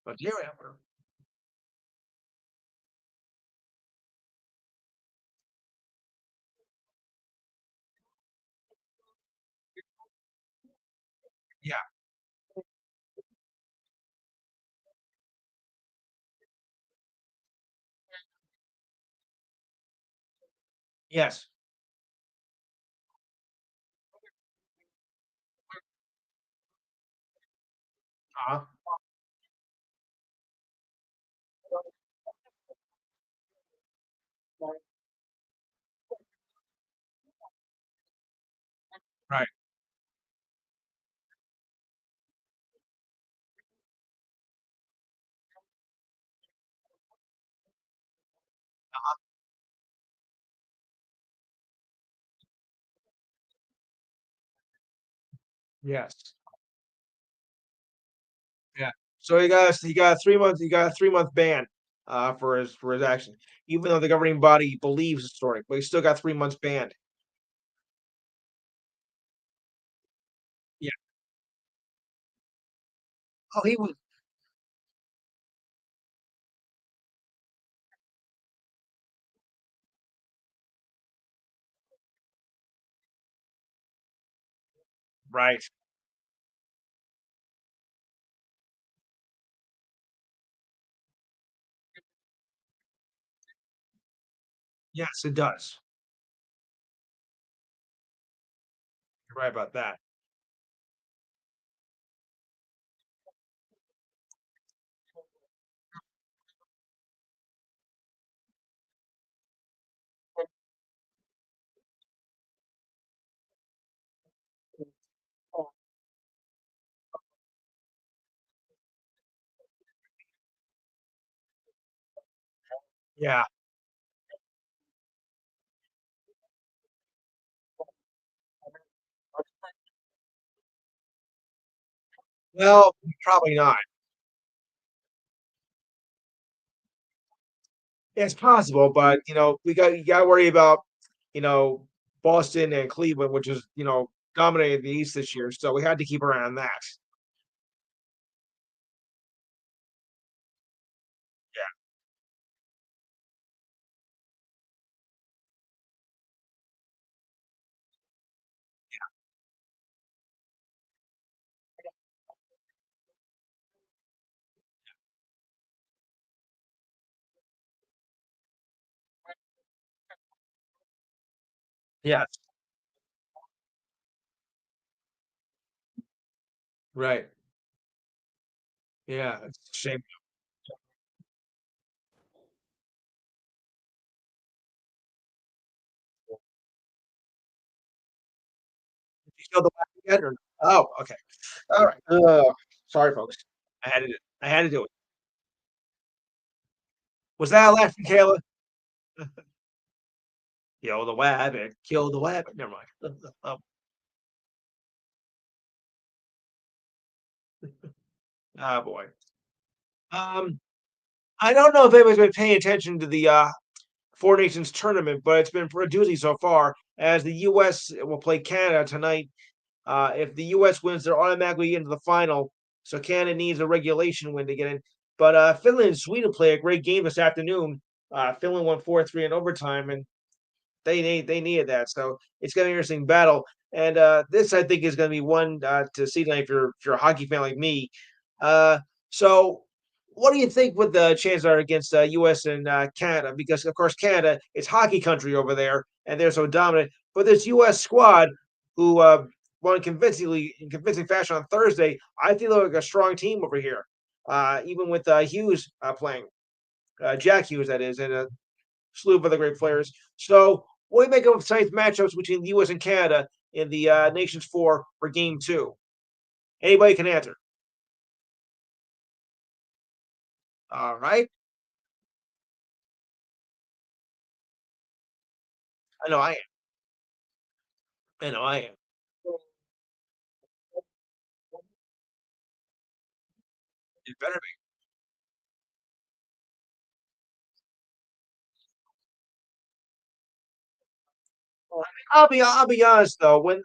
But yeah. Yeah. Yes. Uh-huh. Right. Yes. Yeah. So he got a 3 month ban for his action. Even though the governing body believes it's historic, but he still got 3 months banned. Yeah. Oh, he was right. Yes, it does. You're right about that. Yeah. Well, probably not. It's possible, but you got to worry about you know Boston and Cleveland, which is dominating the East this year. So we had to keep our eye on that. Yes. Right. Yeah, it's a shame. Did you show the back yet or oh, okay. Alright. Sorry, folks. I had to do it. Was that a laugh from Kayla? Yo, the wabbit, kill the wabbit. Never mind. Oh, boy. Um, I don't know if anybody's been paying attention to the, Four Nations tournament, but it's been a doozy so far as the US will play Canada tonight. If the US wins, they're automatically into the final, so Canada needs a regulation win to get in. But, Finland and Sweden play a great game this afternoon. Finland won 4-3 in overtime, and they needed that. So it's gonna be an interesting battle. And this I think is gonna be one to see tonight if you're a hockey fan like me. So what do you think what the chances are against US and Canada? Because of course Canada is hockey country over there and they're so dominant. But this US squad who won convincingly in convincing fashion on Thursday, I think they're like a strong team over here. Even with Hughes playing. Jack Hughes, that is, and slew of other great players. So, what do you make of tonight's matchups between the U.S. and Canada in the Nations Four for Game Two? Anybody can answer. All right, I know I am. I know I am. It better be. I'll be honest though. When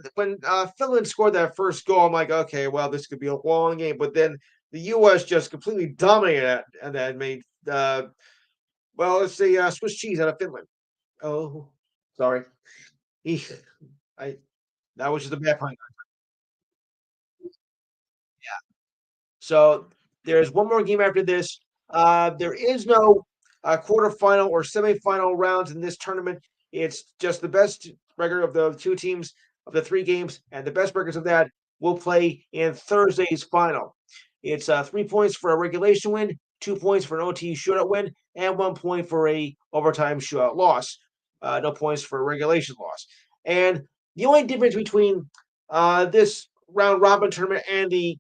Finland scored that first goal, I'm like, okay, well, this could be a long game. But then the U.S. just completely dominated it and then made well, let's say Swiss cheese out of Finland. Oh, sorry. Eesh, I that was just a bad pun. So there's one more game after this. There is no quarterfinal or semifinal rounds in this tournament. It's just the best record of the two teams of the three games, and the best records of that will play in Thursday's final. It's 3 points for a regulation win, 2 points for an OT shootout win, and 1 point for a overtime shootout loss. No points for a regulation loss. And the only difference between this round robin tournament and the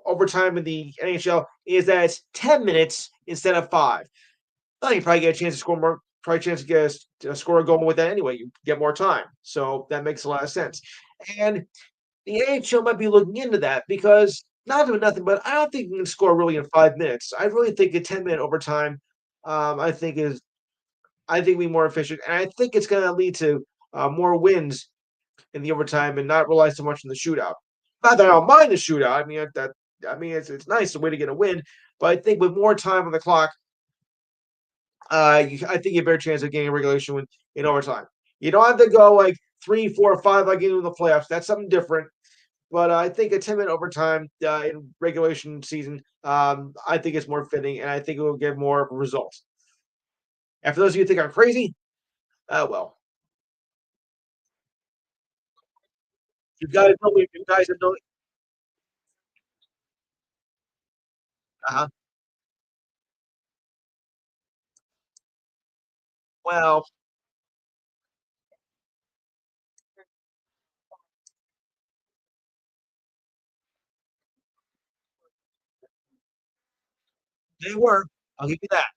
overtime in the NHL is that it's 10 minutes instead of five. Well, you probably get a chance to score more, probably a chance to get a score going with that anyway. You get more time. So that makes a lot of sense. And the NHL might be looking into that because not doing nothing, but I don't think you can score really in 5 minutes. I really think a 10-minute overtime, I think is I think be more efficient, and I think it's going to lead to more wins in the overtime and not rely so much on the shootout. Not that I don't mind the shootout. I mean it's nice a way to get a win, but I think with more time on the clock, I think you have a better chance of getting a regulation win in overtime. You don't have to go like 3, 4, 5 like you do in the playoffs. That's something different. But I think a 10-minute overtime in regulation season, I think it's more fitting, and I think it will get more results. And for those of you who think I'm crazy, well, you guys know me. You guys have known. Uh-huh. Well, they were. I'll give you that.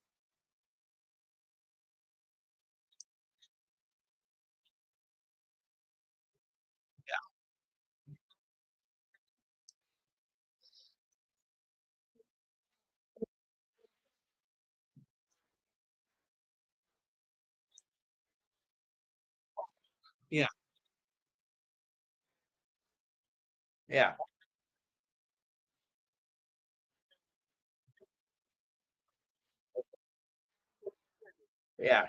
Yeah, yeah, yeah,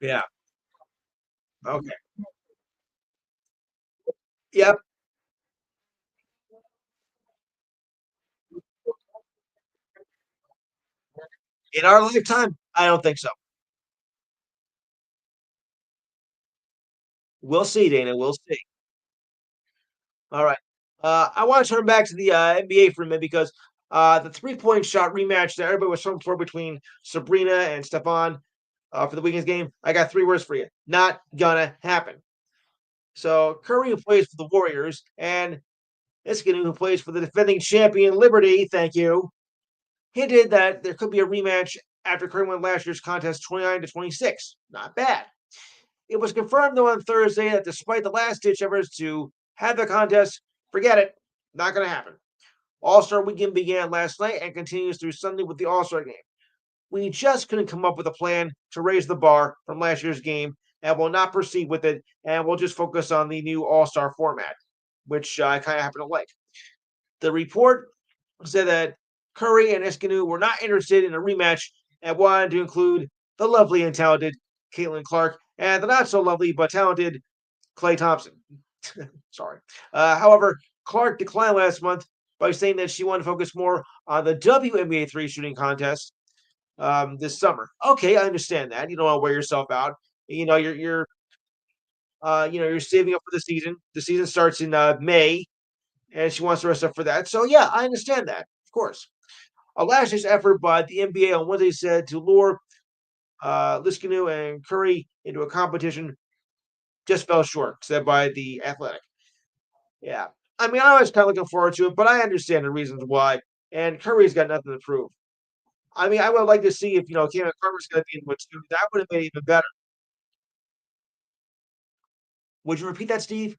yeah. Okay. Yep. In our lifetime, I don't think so. We'll see, Dana. We'll see. All right. I want to turn back to the NBA for a minute because the 3-point shot rematch that everybody was hoping for between Sabrina and Stefan for the weekend's game. I got three words for you. Not gonna happen. So Curry, who plays for the Warriors, and Iskinen, who plays for the defending champion Liberty, thank you, hinted that there could be a rematch after Curry won last year's contest 29-26. Not bad. It was confirmed though on Thursday that despite the last-ditch efforts to have the contest, forget it, not going to happen. All-Star Weekend began last night and continues through Sunday with the All-Star Game. We just couldn't come up with a plan to raise the bar from last year's game and will not proceed with it, and we'll just focus on the new All-Star format, which I kind of happen to like. The report said that Curry and Eskinu were not interested in a rematch and wanted to include the lovely and talented Caitlin Clark and the not so lovely but talented Clay Thompson. Sorry. However, Clark declined last month by saying that she wanted to focus more on the WNBA three shooting contest this summer. Okay, I understand that. You don't want to wear yourself out. You're saving up for the season. The season starts in May, and she wants to rest up for that. So yeah, I understand that. Of course. A last ditch effort by the NBA on Wednesday said to lure Liskinu and Curry into a competition just fell short, said by the Athletic. Yeah. I mean, I was kind of looking forward to it, but I understand the reasons why. And Curry's got nothing to prove. I mean, I would like to see if, Cam Carter's going to be in one too. That would have made it even better. Would you repeat that, Steve?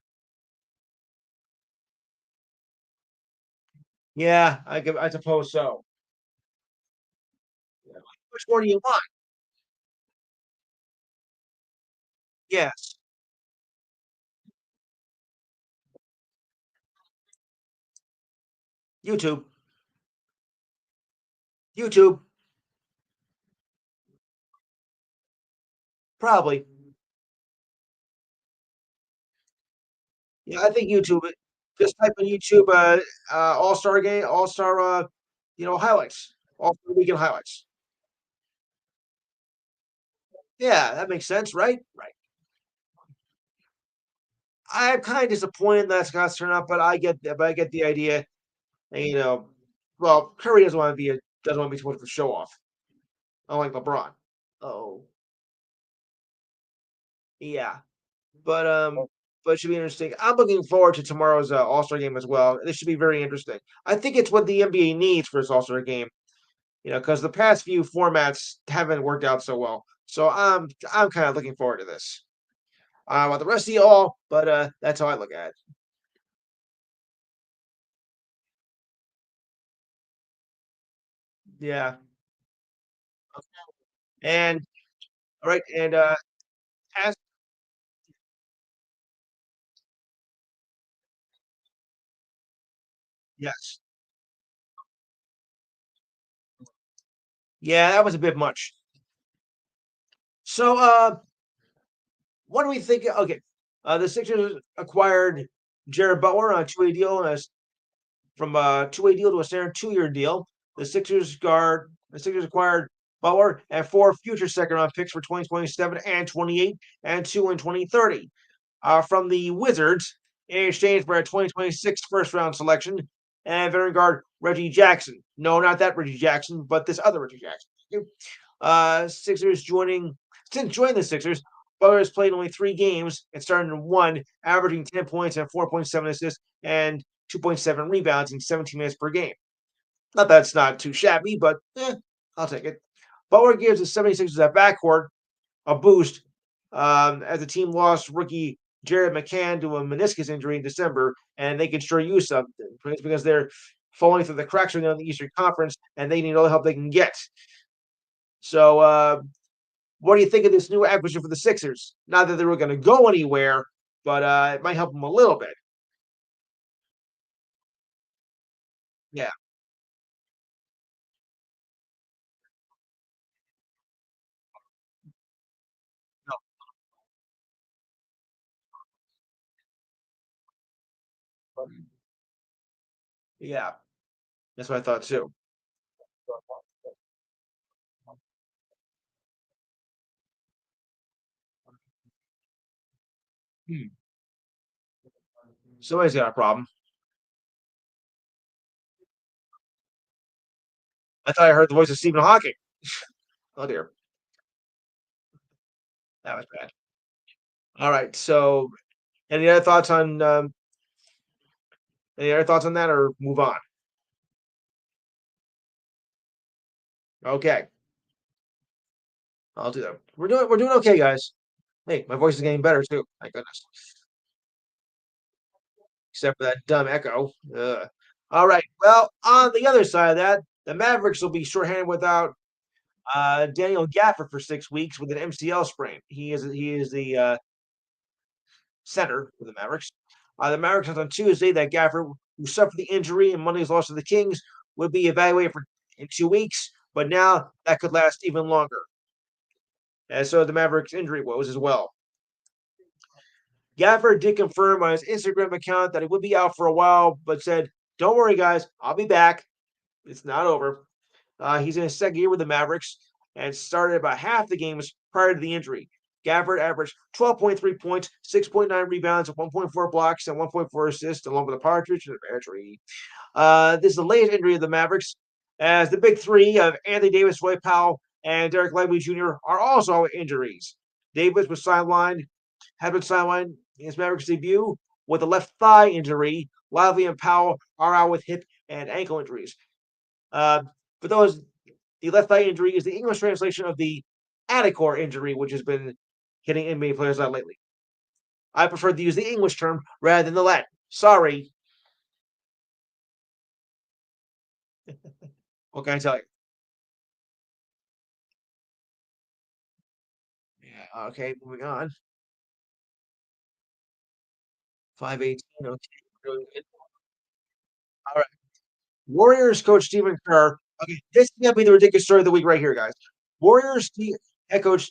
Yeah, I suppose so. Yeah. Which more do you want? Yes. YouTube. YouTube. Probably. Yeah, I think YouTube. Just type in YouTube All Star game, All Star highlights, All Star Weekend highlights. Yeah, that makes sense, right? Right. I'm kind of disappointed that's not turn out, but I get the idea. And, well, Curry doesn't want to be too much of a show off. Unlike LeBron. Oh, yeah. But but it should be interesting. I'm looking forward to tomorrow's All Star game as well. This should be very interesting. I think it's what the NBA needs for its All Star game. Because the past few formats haven't worked out so well. So I'm kind of looking forward to this. I don't want the rest of you all, but that's how I look at it. Yeah. And all right, and as yes. Yeah, that was a bit much. So what do we think? Okay. The Sixers acquired Jared Butler on a two-way deal from a two-way deal to a standard 2-year deal. The Sixers acquired Butler and 4 future second-round picks for 2027 and 28 and 2 in 2030 from the Wizards in exchange for a 2026 first-round selection and veteran guard Reggie Jackson. No, not that Reggie Jackson, but this other Reggie Jackson. Sixers joining Since joining the Sixers, Butler has played only 3 games and started in one, averaging 10 points and 4.7 assists and 2.7 rebounds in 17 minutes per game. Not that's not too shabby, but I'll take it. Butler gives the 76ers at backcourt a boost as the team lost rookie Jared McCann to a meniscus injury in December, and they can sure use something because they're falling through the cracks right now in the Eastern Conference, and they need all the help they can get. So, what do you think of this new acquisition for the Sixers? Not that they were going to go anywhere, but it might help them a little bit. Yeah, no, yeah, that's what I thought too. Hmm. Somebody's got a problem. I thought I heard the voice of Stephen Hawking. Oh dear, that was bad. All right. So, any other thoughts on any other thoughts on that, or move on? Okay, I'll do that. We're doing okay, guys. Hey, my voice is getting better too. Thank goodness. Except for that dumb echo. Ugh. All right. Well, on the other side of that, the Mavericks will be shorthanded without Daniel Gafford for 6 weeks with an MCL sprain. He is the center for the Mavericks. The Mavericks announced on Tuesday that Gafford, who suffered the injury in Monday's loss to the Kings, would be evaluated for in 2 weeks, but now that could last even longer. And so the Mavericks injury woes as well. Gafford did confirm on his Instagram account that he would be out for a while, but said, "Don't worry, guys, I'll be back. It's not over." He's in his second year with the Mavericks and started about half the games prior to the injury. Gafford averaged 12.3 points, 6.9 rebounds, 1.4 blocks, and 1.4 assists, along with a partridge and a pear tree. This is the latest injury of the Mavericks, as the big three of Anthony Davis, Roy Powell, and Derek Lively Jr. are also injuries. Davis was sidelined, had been sidelined in his Mavericks debut with a left thigh injury. Lively and Powell are out with hip and ankle injuries. Uh, for those, the left thigh injury is the English translation of the Adductor injury, which has been hitting NBA players out lately. I prefer to use the English term rather than the Latin. Sorry. What can I tell you? Yeah. Okay. Moving on. 518. Okay. All right. Warriors coach Stephen Kerr. Okay, this is gonna be the ridiculous story of the week right here, guys. Warriors head coach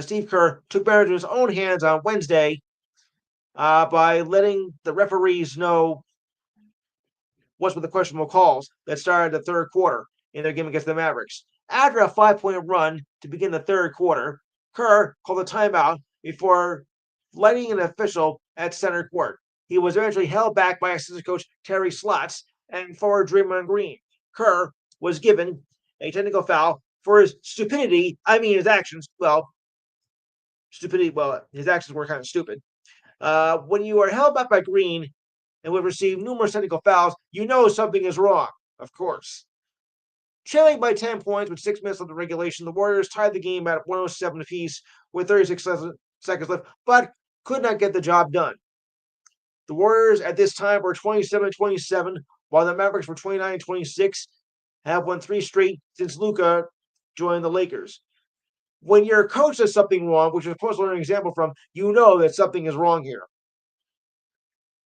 Steve Kerr took matters into his own hands on Wednesday by letting the referees know what's with the questionable calls that started the third quarter in their game against the Mavericks. After a 5-point run to begin the third quarter, Kerr called a timeout before letting an official at center court. He was eventually held back by assistant coach Terry Slots and forward Draymond Green. Kerr was given a technical foul for his stupidity. I mean, his actions. Well, stupidity. Well, his actions were kind of stupid. When you are held back by Green and would receive numerous technical fouls, you know something is wrong, of course. Trailing by 10 points with 6 minutes left of regulation, the Warriors tied the game at 107 apiece with 36 seconds left, but could not get the job done. The Warriors at this time were 27-27, while the Mavericks were 29-26, have won 3 straight since Luka joined the Lakers. When your coach does something wrong, which you're supposed to learn an example from, you know that something is wrong here.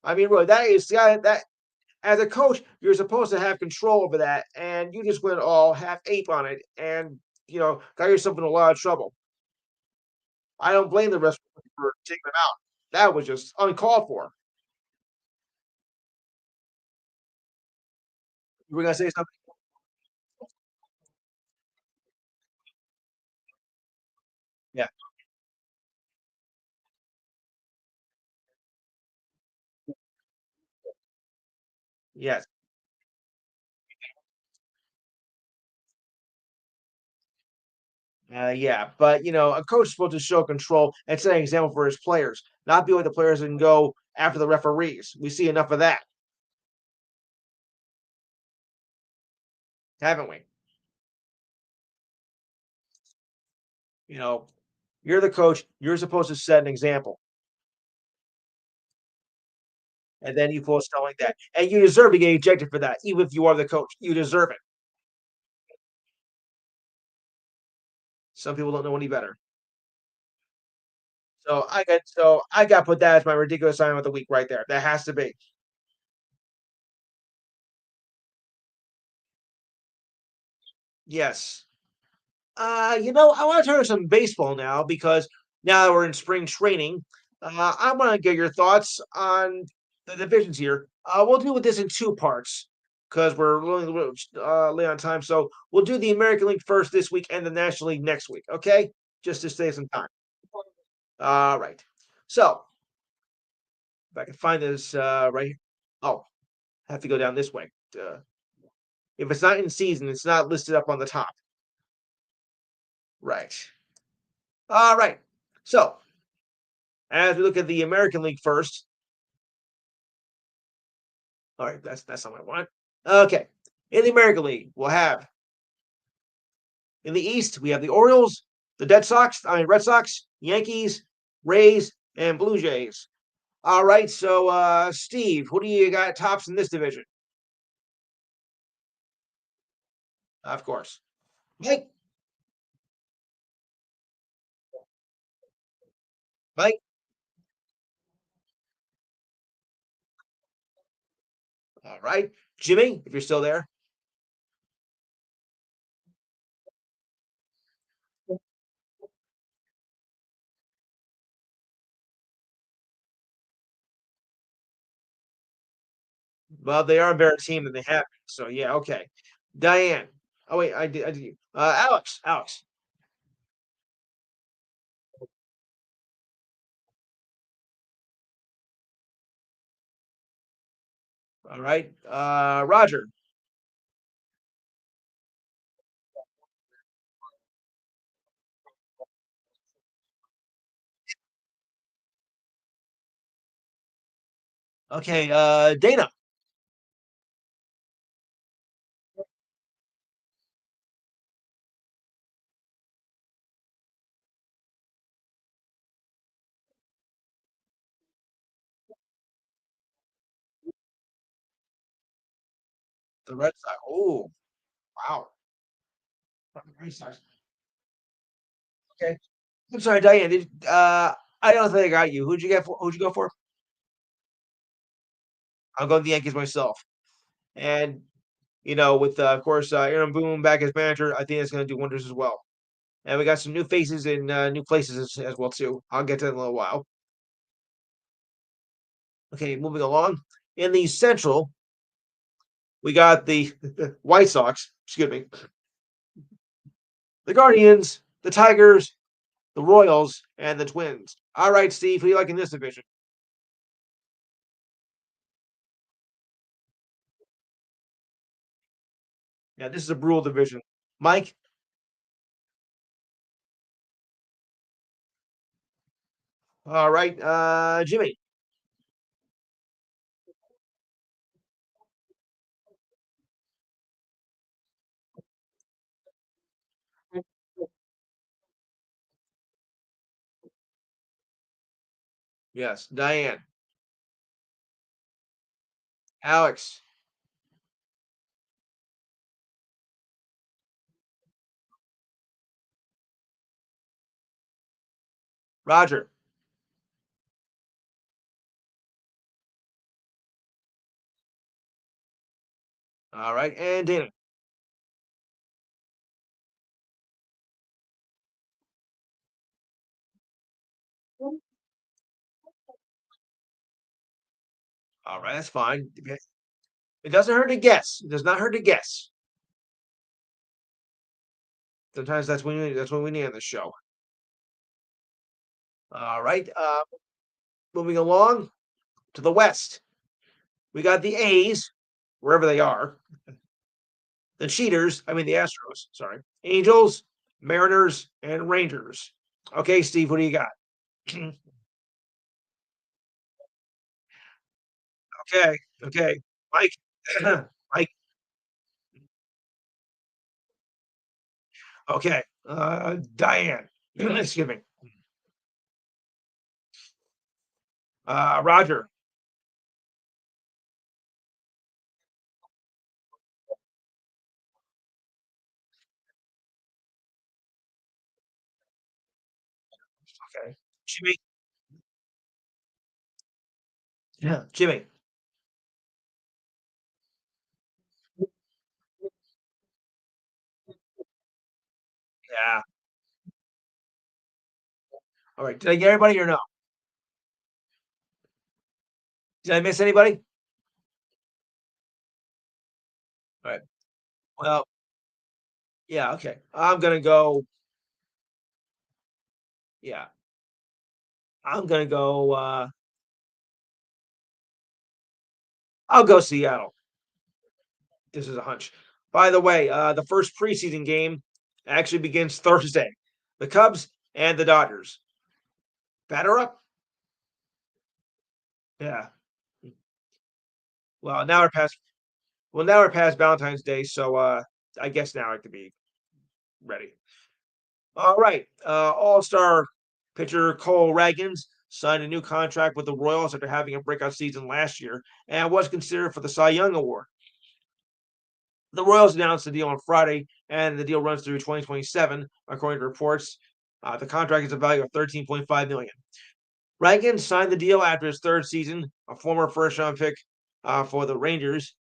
I mean, really, that as a coach, you're supposed to have control over that, and you just went all half ape on it, and got yourself in a lot of trouble. I don't blame the rest for taking them out. That was just uncalled for. You were gonna say something? Yeah. Yes. Yeah, but a coach is supposed to show control and set an example for his players, not be with the players and go after the referees. We see enough of that, haven't we? You know, you're the coach. You're supposed to set an example, and then you pull stuff like that, and you deserve to get ejected for that, even if you are the coach. You deserve it. Some people don't know any better. So I got put that as my ridiculous sign of the week right there. That has to be. Yes. I want to turn to some baseball now because now that we're in spring training, I want to get your thoughts on the divisions here. We'll deal with this in two parts because we're running a little late on time. So we'll do the American League first this week and the National League next week. Okay, just to save some time. All right. So if I can find this right here. Oh, I have to go down this way. If it's not in season, it's not listed up on the top. Right. All right. So as we look at the American League first. All right, that's not what I want. Okay. In the American League, we'll have in the East, we have the Orioles, the Red Sox, Yankees, Rays, and Blue Jays. All right, so Steve, who do you got tops in this division? Of course. Mike, Mike. All right. Jimmy, if you're still there. Well, they are a better team than they have been. So yeah, okay. Diane. Oh wait, I did. Alex. All right. Roger. Okay. Dana. The Red Sox. Oh, wow. Red Sox. Okay. I'm sorry, Diane. I don't think I got you. Who'd you get for? Who'd you go for? I'll go with the Yankees myself. And with of course Aaron Boone back as manager, I think it's going to do wonders as well. And we got some new faces in new places as well too. I'll get to that in a little while. Okay, moving along. In the Central, we got the White Sox. Excuse me, the Guardians, the Tigers, the Royals, and the Twins. All right, Steve, who do you like in this division? Yeah, this is a brutal division. Mike. All right, Jimmy. Yes, Diane. Alex. Roger. All right, and Dana. All right, that's fine. It doesn't hurt to guess. It does not hurt to guess. Sometimes that's when we need on the show. All right. Moving along to the West, we got the A's, wherever they are, the Cheaters. I mean the Astros. Sorry, Angels, Mariners, and Rangers. Okay, Steve, what do you got? Okay, okay, Mike, Mike. Okay, Diane. Excuse me. Roger. Okay, Jimmy. Yeah, Jimmy. Yeah. All right. Did I get everybody or no? Did I miss anybody? All right. Well, yeah. Okay. I'm gonna go. Yeah. I'm gonna go. I'll go Seattle. This is a hunch. By the way, the first preseason game actually begins Thursday. The Cubs and the Dodgers. Batter up. Yeah. Well, now we're past. Well, now we're past Valentine's Day, so I guess now I could be ready. All right. All-star pitcher Cole Ragans signed a new contract with the Royals after having a breakout season last year and was considered for the Cy Young Award. The Royals announced the deal on Friday, and the deal runs through 2027, according to reports. The contract is a value of 13.5 million. Ragans signed the deal after his third season, a former first-round pick for the Rangers,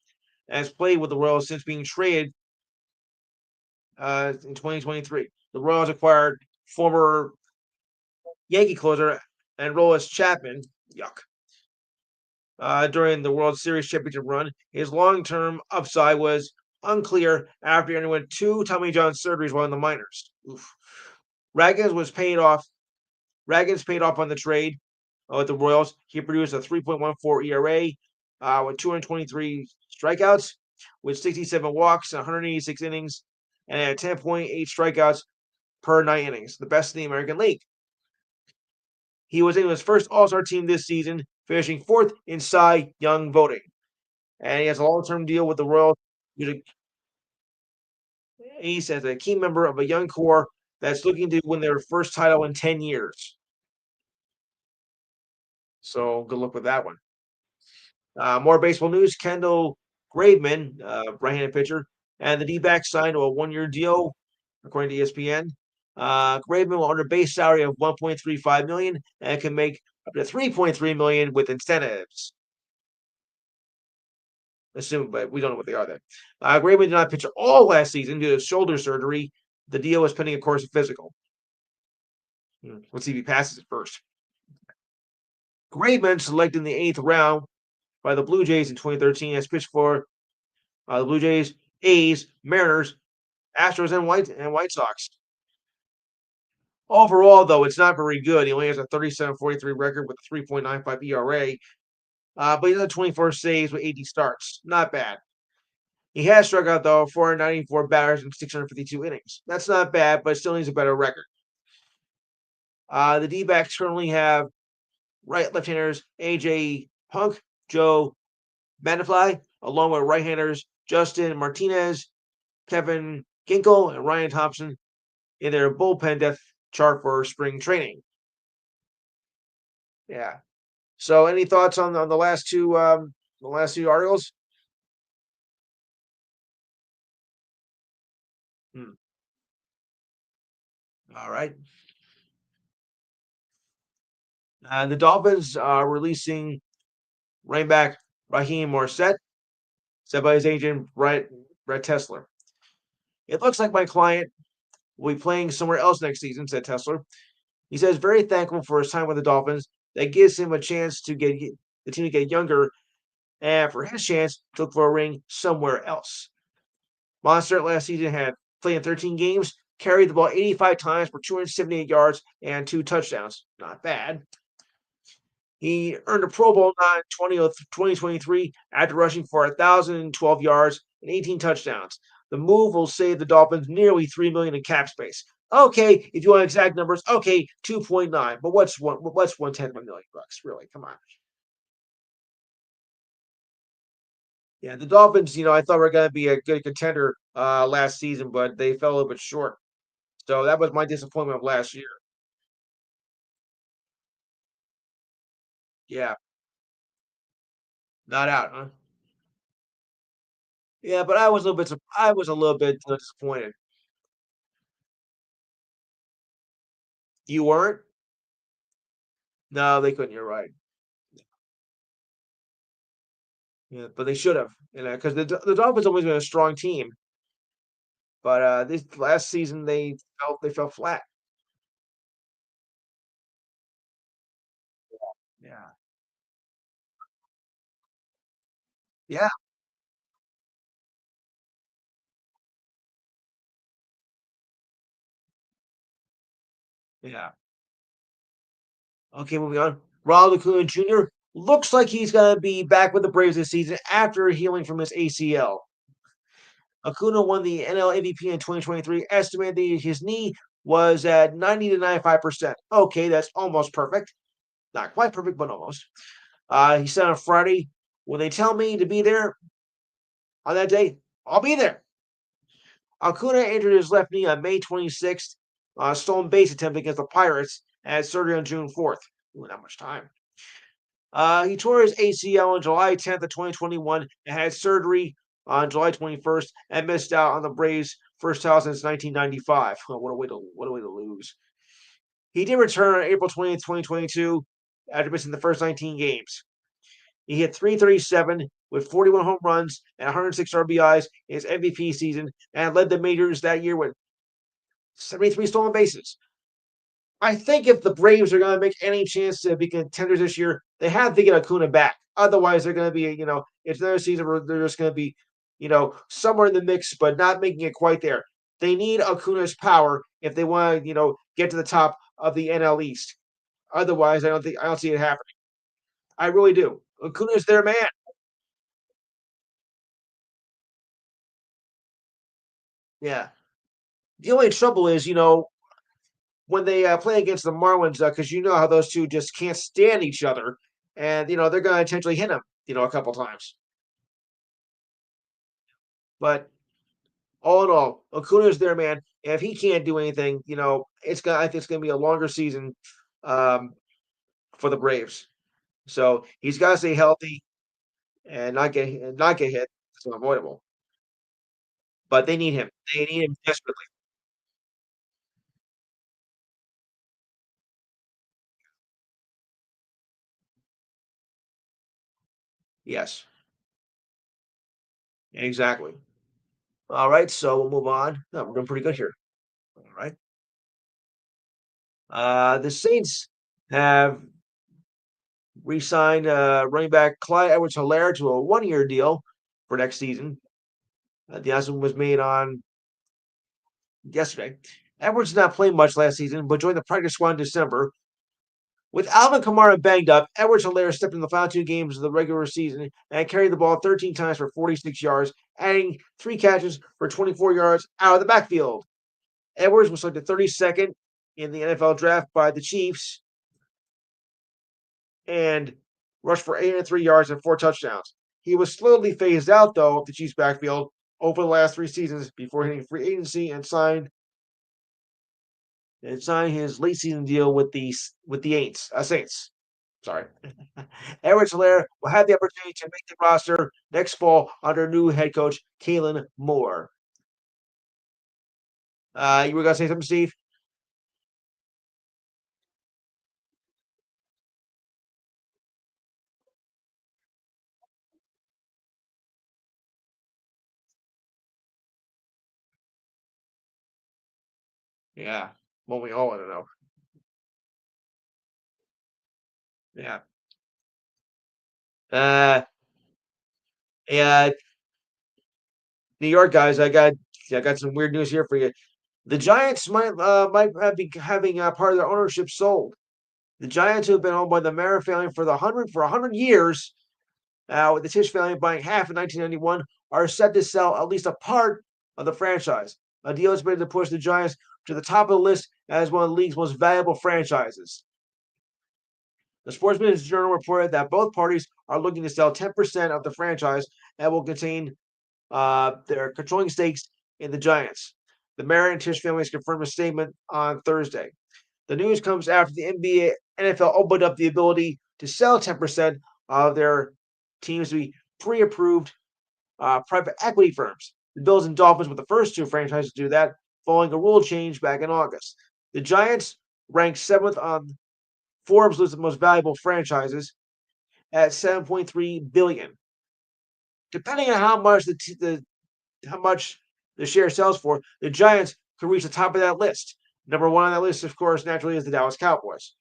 and has played with the Royals since being traded in 2023. The Royals acquired former Yankee closer and Rollins Chapman. Yuck. During the World Series championship run, his long-term upside was unclear after he underwent two Tommy John surgeries while in the minors. Oof. Ragans was paid off. Ragans paid off on the trade with the Royals. He produced a 3.14 ERA with 223 strikeouts, with 67 walks, 186 innings, and had 10.8 strikeouts per 9 innings, the best in the American League. He was in his first All-Star team this season, finishing fourth in Cy Young voting. And he has a long-term deal with the Royals. He's as a key member of a young core that's looking to win their first title in 10 years. So good luck with that one. More baseball news. Kendall Graveman, right-handed pitcher, and the D-backs signed a one-year deal, according to ESPN. Graveman will earn a base salary of 1.35 million and can make up to 3.3 million with incentives. Assume, but we don't know what they are then. Graveman did not pitch at all last season due to shoulder surgery. The deal was pending, of course, a physical. Let's see if he passes it first. Graveman, selected in the 8th round by the Blue Jays in 2013, has pitched for the Blue Jays, A's, Mariners, Astros, and White Sox. Overall, though, it's not very good. He only has a 37-43 record with a 3.95 ERA, but he has 24 saves with 80 starts. Not bad. He has struck out, though, 494 batters in 652 innings. That's not bad, but still needs a better record. The D-backs currently have left-handers AJ Punk, Joe Manafly, along with right-handers Justin Martinez, Kevin Ginkel, and Ryan Thompson in their bullpen depth chart for spring training. Yeah. So, any thoughts on the last two articles? Hmm. All right. The Dolphins are releasing running back Raheem Morset, said by his agent Brett Tesler. It looks like my client will be playing somewhere else next season, said Tesler. He says very thankful for his time with the Dolphins. That gives him a chance to get the team to get younger, and for his chance to look for a ring somewhere else. Monster last season had played in 13 games, carried the ball 85 times for 278 yards and 2 touchdowns. Not bad. He earned a Pro Bowl nod in 2023 after rushing for 1,012 yards and 18 touchdowns. The move will save the Dolphins nearly $3 million in cap space. Okay, if you want exact numbers, okay, 2.9. But what's 1/10 of a million bucks? Really, come on. Yeah, the Dolphins, I thought were going to be a good contender last season, but they fell a little bit short. So that was my disappointment of last year. Yeah, not out, huh? Yeah, but I was a little bit disappointed. You weren't? No, they couldn't. You're right. Yeah, but they should have, because the Dolphins always been a strong team, but this last season they fell flat. Yeah, yeah, yeah. Okay, moving on. Ronald Acuna Jr. looks like he's going to be back with the Braves this season after healing from his ACL. Acuna won the NL MVP in 2023, estimated his knee was at 90 to 95%. Okay, that's almost perfect. Not quite perfect, but almost. He said on Friday, when they tell me to be there on that day, I'll be there. Acuna injured his left knee on May 26th on a stolen base attempt against the Pirates and had surgery on June 4th. Ooh, not much time. He tore his ACL on July 10th of 2021 and had surgery on July 21st and missed out on the Braves' first title since 1995. Oh, what a way to lose. He did return on April 20th, 2022 after missing the first 19 games. He hit 337 with 41 home runs and 106 RBIs in his MVP season and led the majors that year with 73 stolen bases. I think if the Braves are going to make any chance to be contenders this year, they have to get Acuna back. Otherwise, they're going to be, it's another season where they're just going to be, somewhere in the mix, but not making it quite there. They need Acuna's power if they want to, get to the top of the NL East. Otherwise, I don't see it happening. I really do. Acuna's their man. Yeah. The only trouble is, when they play against the Marlins, because you know how those two just can't stand each other, and they're going to intentionally hit them, a couple times. But all in all, Acuna's there, man. And if he can't do anything, I think it's gonna be a longer season um, for the Braves. So he's got to stay healthy and not get hit. It's unavoidable. But they need him. They need him desperately. Yes, exactly. All right, so we'll move on. No, we're doing pretty good here. All right. The Saints have re-signed running back Clyde Edwards-Helaire to a one-year deal for next season. The announcement was made on yesterday. Edwards did not play much last season, but joined the practice squad in December. With Alvin Kamara banged up, Edwards-Helaire stepped in the final two games of the regular season and carried the ball 13 times for 46 yards, adding three catches for 24 yards out of the backfield. Edwards was selected 32nd in the NFL draft by the Chiefs and rushed for 803 yards and four touchdowns. He was slowly phased out, though, of the Chiefs' backfield over the last three seasons before hitting free agency and signed his late season deal with the Saints. Sorry. Edwards-Helaire will have the opportunity to make the roster next fall under new head coach Kalen Moore. You were gonna say something, Steve? Yeah. Well, we all want to know. Yeah. Uh, yeah. New York guys, I got some weird news here for you. The Giants might be having part of their ownership sold. The Giants, who have been owned by the Mara family for 100 years, with the Tisch family buying half in 1991, are set to sell at least a part of the franchise. A deal is made to push the Giants to the top of the list as one of the league's most valuable franchises. The Sports Business Journal reported that both parties are looking to sell 10% of the franchise and will contain their controlling stakes in the Giants. The Mara and Tisch families confirmed a statement on Thursday. The news comes after the NBA NFL opened up the ability to sell 10% of their teams to be pre-approved private equity firms. The Bills and Dolphins were the first two franchises to do that, following a rule change back in August. The Giants ranked seventh on Forbes' list of most valuable franchises at 7.3 billion. Depending on how much the share sells for, the Giants could reach the top of that list. Number one on that list, of course, naturally is the Dallas Cowboys.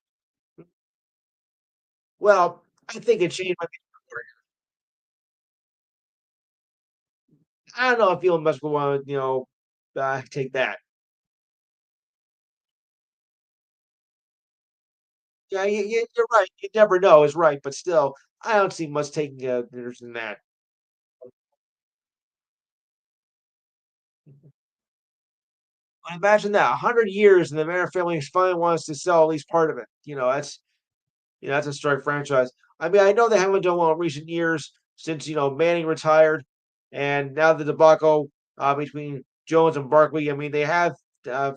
Well, I think it changed. I don't know if Elon Musk will want to, take that. Yeah, you're right. You never know is right, but still, I don't see much taking interest in that. Imagine that 100 years and the Manor family finally wants to sell at least part of it. That's a strike franchise. I mean, I know they haven't done well in recent years since Manning retired, and now the debacle between Jones and Barkley. I mean, they have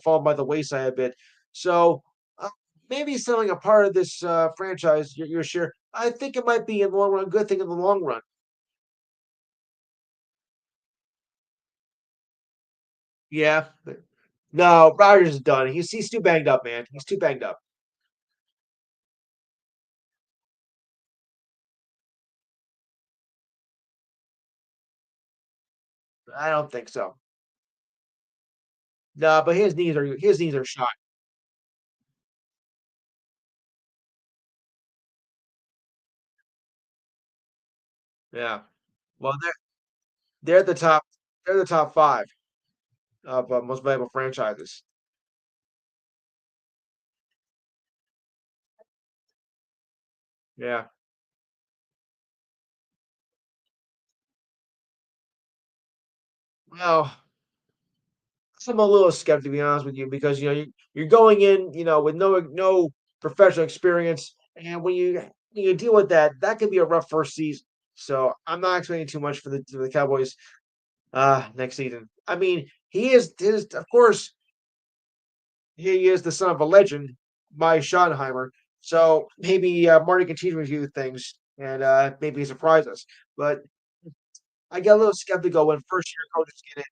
fallen by the wayside a bit. So uh, maybe selling a part of this franchise, your share, I think it might be in the long run a good thing in the long run. Yeah. No, Rodgers is done. He's too banged up, man. He's too banged up. I don't think so. No, but his knees are shot. Yeah. Well, they're the top. They're the top five of most valuable franchises. Yeah. Well, I'm a little skeptical to be honest with you because you're going in with no professional experience, and when you deal with that, that could be a rough first season. So I'm not expecting too much for the Cowboys next season. I mean, he is his of course he is the son of a legend, Mike Schottenheimer. So maybe Marty can teach him a few things and maybe surprise us. But I get a little skeptical when first year coaches get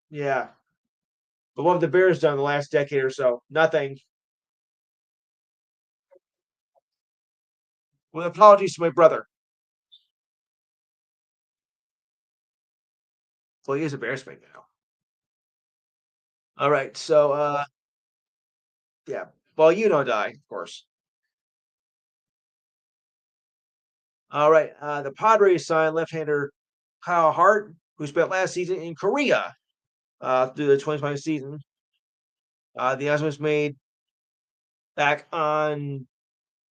in. Yeah. But what have the Bears done in the last decade or so? Nothing. With apologies to my brother. Well, he is a Bears fan now. All right. So yeah. Well, die, of course. All right. The Padres signed left-hander Kyle Hart, who spent last season in Korea through the 2020 season. The announcement was made back on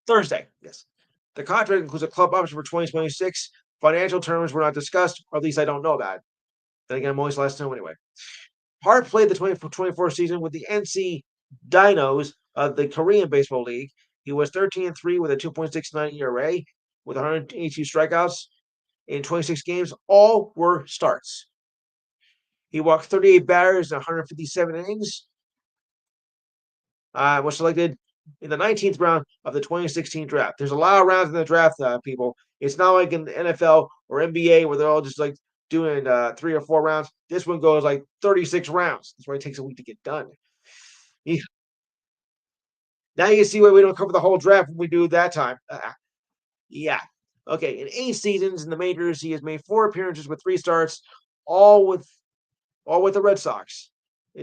Thursday. Yes. The contract includes a club option for 2026. Financial terms were not discussed, or at least I don't know about it. Then again, I'm always last to know anyway. Hart played the 2024 season with the NC Dinos of the Korean Baseball League. He was 13-3 with a 2.69 ERA, with 182 strikeouts in 26 games. All were starts. He walked 38 batters in 157 innings. Was selected in the 19th round of the 2016 draft. There's a lot of rounds in the draft, people. It's not like in the NFL or NBA where they're all just like doing 3 or 4 rounds. This one goes like 36 rounds. That's why it takes a week to get done. He- Now you see why we don't cover the whole draft when we do that time. Yeah. Okay. In 8 seasons in the majors, he has made 4 appearances with 3 starts, all with all with the Red Sox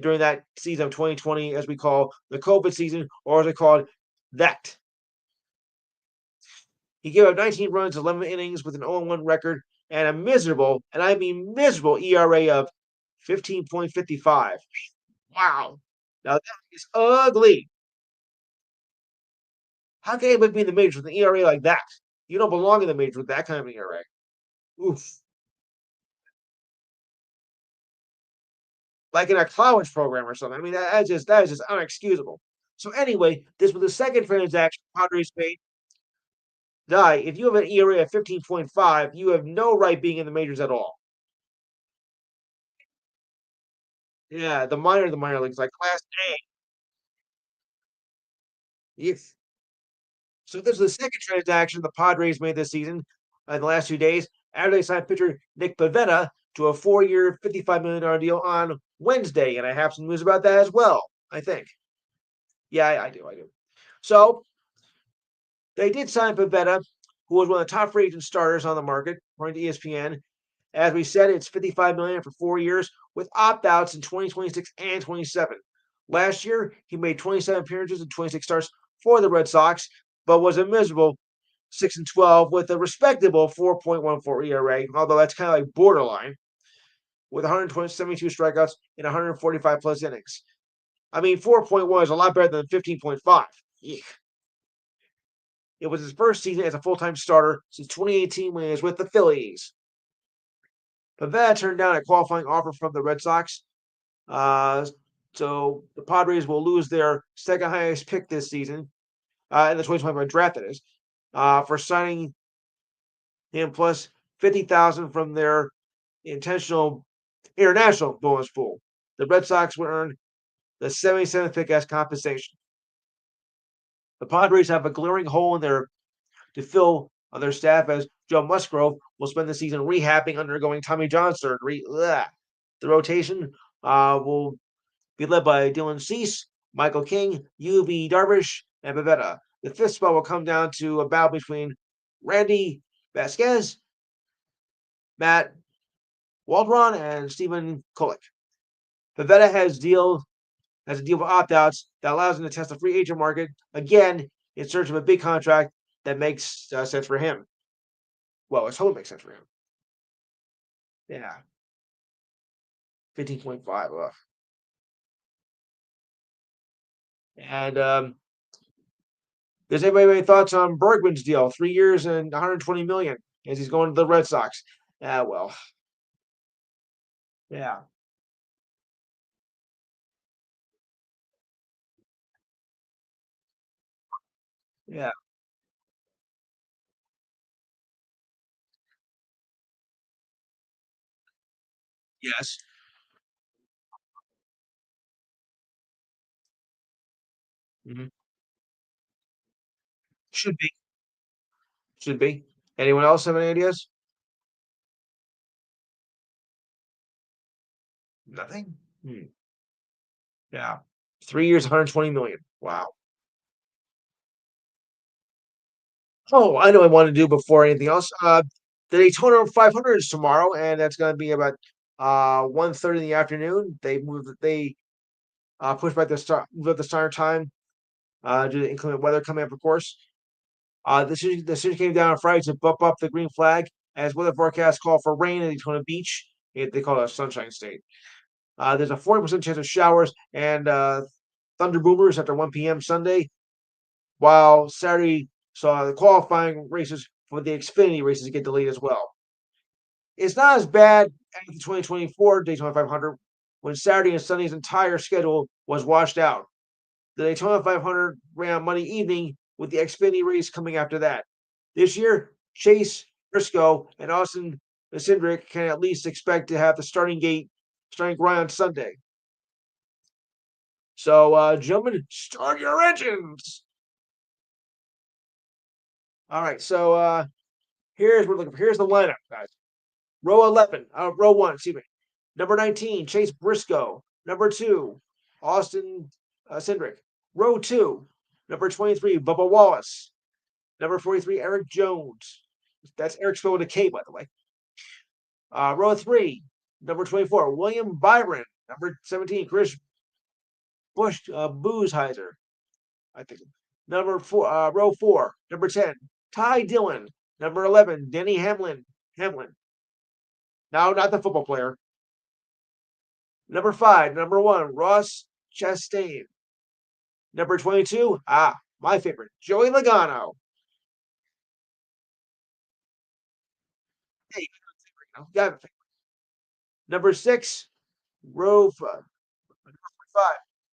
during that season of 2020, as we call the COVID season, or as I call it, that. He gave up 19 runs, 11 innings with an 0-1 record, and a miserable, and I mean miserable, ERA of 15.55. Wow. Now that is ugly. How can anybody be in the majors with an ERA like that? You don't belong in the majors with that kind of ERA. Oof. Like in a college program or something. I mean, that is just unexcusable. So anyway, this was the second transaction Padres made. Die. If you have an ERA of 15.5, you have no right being in the majors at all. Yeah, the minor leagues, like Class A. Yes. So this is the second transaction the Padres made this season in the last 2 days after they signed pitcher Nick Pavetta to a 4-year, $55 million deal on Wednesday. And I have some news about that as well, I think. Yeah, I do. I do. So they did sign Pavetta, who was one of the top free agent starters on the market, according to ESPN. As we said, it's 55 million for 4 years with opt-outs in 2026 and 27. Last year, he made 27 appearances and 26 starts for the Red Sox, but was a miserable 6-12 with a respectable 4.14 ERA, although that's kind of like borderline, with 172 strikeouts in 145 plus innings. I mean, 4.1 is a lot better than 15.5. Eek. It was his first season as a full-time starter since 2018 when he was with the Phillies. Pivetta turned down a qualifying offer from the Red Sox. Uh, so the Padres will lose their second highest pick this season in the 2025 draft, that is, for signing him plus 50,000 from their intentional international bonus pool. The Red Sox will earn the 77th pick as compensation. The Padres have a glaring hole in their to fill on their staff as Joe Musgrove will spend the season rehabbing, undergoing Tommy John surgery. Ugh. The rotation will be led by Dylan Cease, Michael King, UV Darvish, and Pivetta. The fifth spot will come down to a battle between Randy Vasquez, Matt Waldron, and Stephen Kolek. Pivetta has a deal with opt-outs that allows him to test the free agent market again in search of a big contract that makes sense for him. Well, let's hope it makes sense for him. Yeah, 15.5. Ugh. And does anybody have any thoughts on Bergman's deal? 3 years and 120 million as he's going to the Red Sox. Well, yeah, yeah, yes, hmm should be, should be. Anyone else have any ideas? Nothing. Yeah, 3 years, 120 million. Wow. Oh, I know what I want to do before anything else. The Daytona 500 is tomorrow, and that's going to be about 1:30 in the afternoon. They pushed back the start time due to inclement weather coming up, of course. The city came down on Friday to bump up the green flag as weather forecasts call for rain at Daytona Beach. They call it a sunshine state. There's a 40% chance of showers and thunder boomers after 1 p.m. Sunday, while Saturday saw the qualifying races for the Xfinity races get delayed as well. It's not as bad as the 2024 Daytona 500 when Saturday and Sunday's entire schedule was washed out. The Daytona 500 ran on Monday evening with the Xfinity race coming after that. This year, Chase Briscoe and Austin Cindric can at least expect to have the starting grind on Sunday. So, gentlemen, start your engines. All right. So, here's the lineup, guys. Row 11, row 1, excuse me. Number 19, Chase Briscoe. Number 2, Austin Cindric. Row 2, number 23, Bubba Wallace. Number 43, Eric Jones. That's Eric spelled with a K, by the way. Row 3, number 24, William Byron. Number 17, Chris Boozheiser, I think. Row 4, number 10, Ty Dillon. Number 11, Denny Hamlin. Hamlin. No, not the football player. Number 5, number 1, Ross Chastain. Number 22, my favorite, Joey Logano. Hey, got number 6, number 5,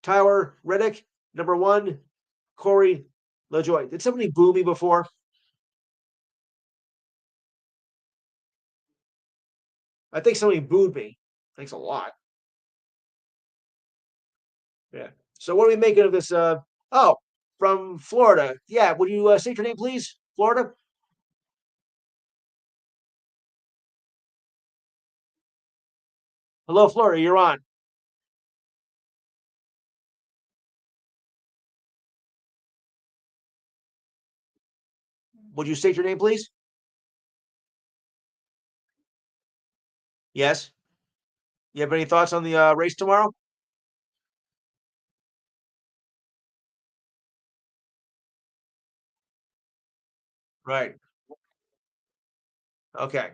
Tyler Reddick. Number 1, Corey LaJoy. Did somebody boo me before? I think somebody booed me. Thanks a lot. Yeah. So what are we making of this? Oh, from Florida. Yeah. Would you state your name, please? Florida. Hello, Florida. You're on. Would you state your name, please? Yes. You have any thoughts on the race tomorrow? Right. Okay.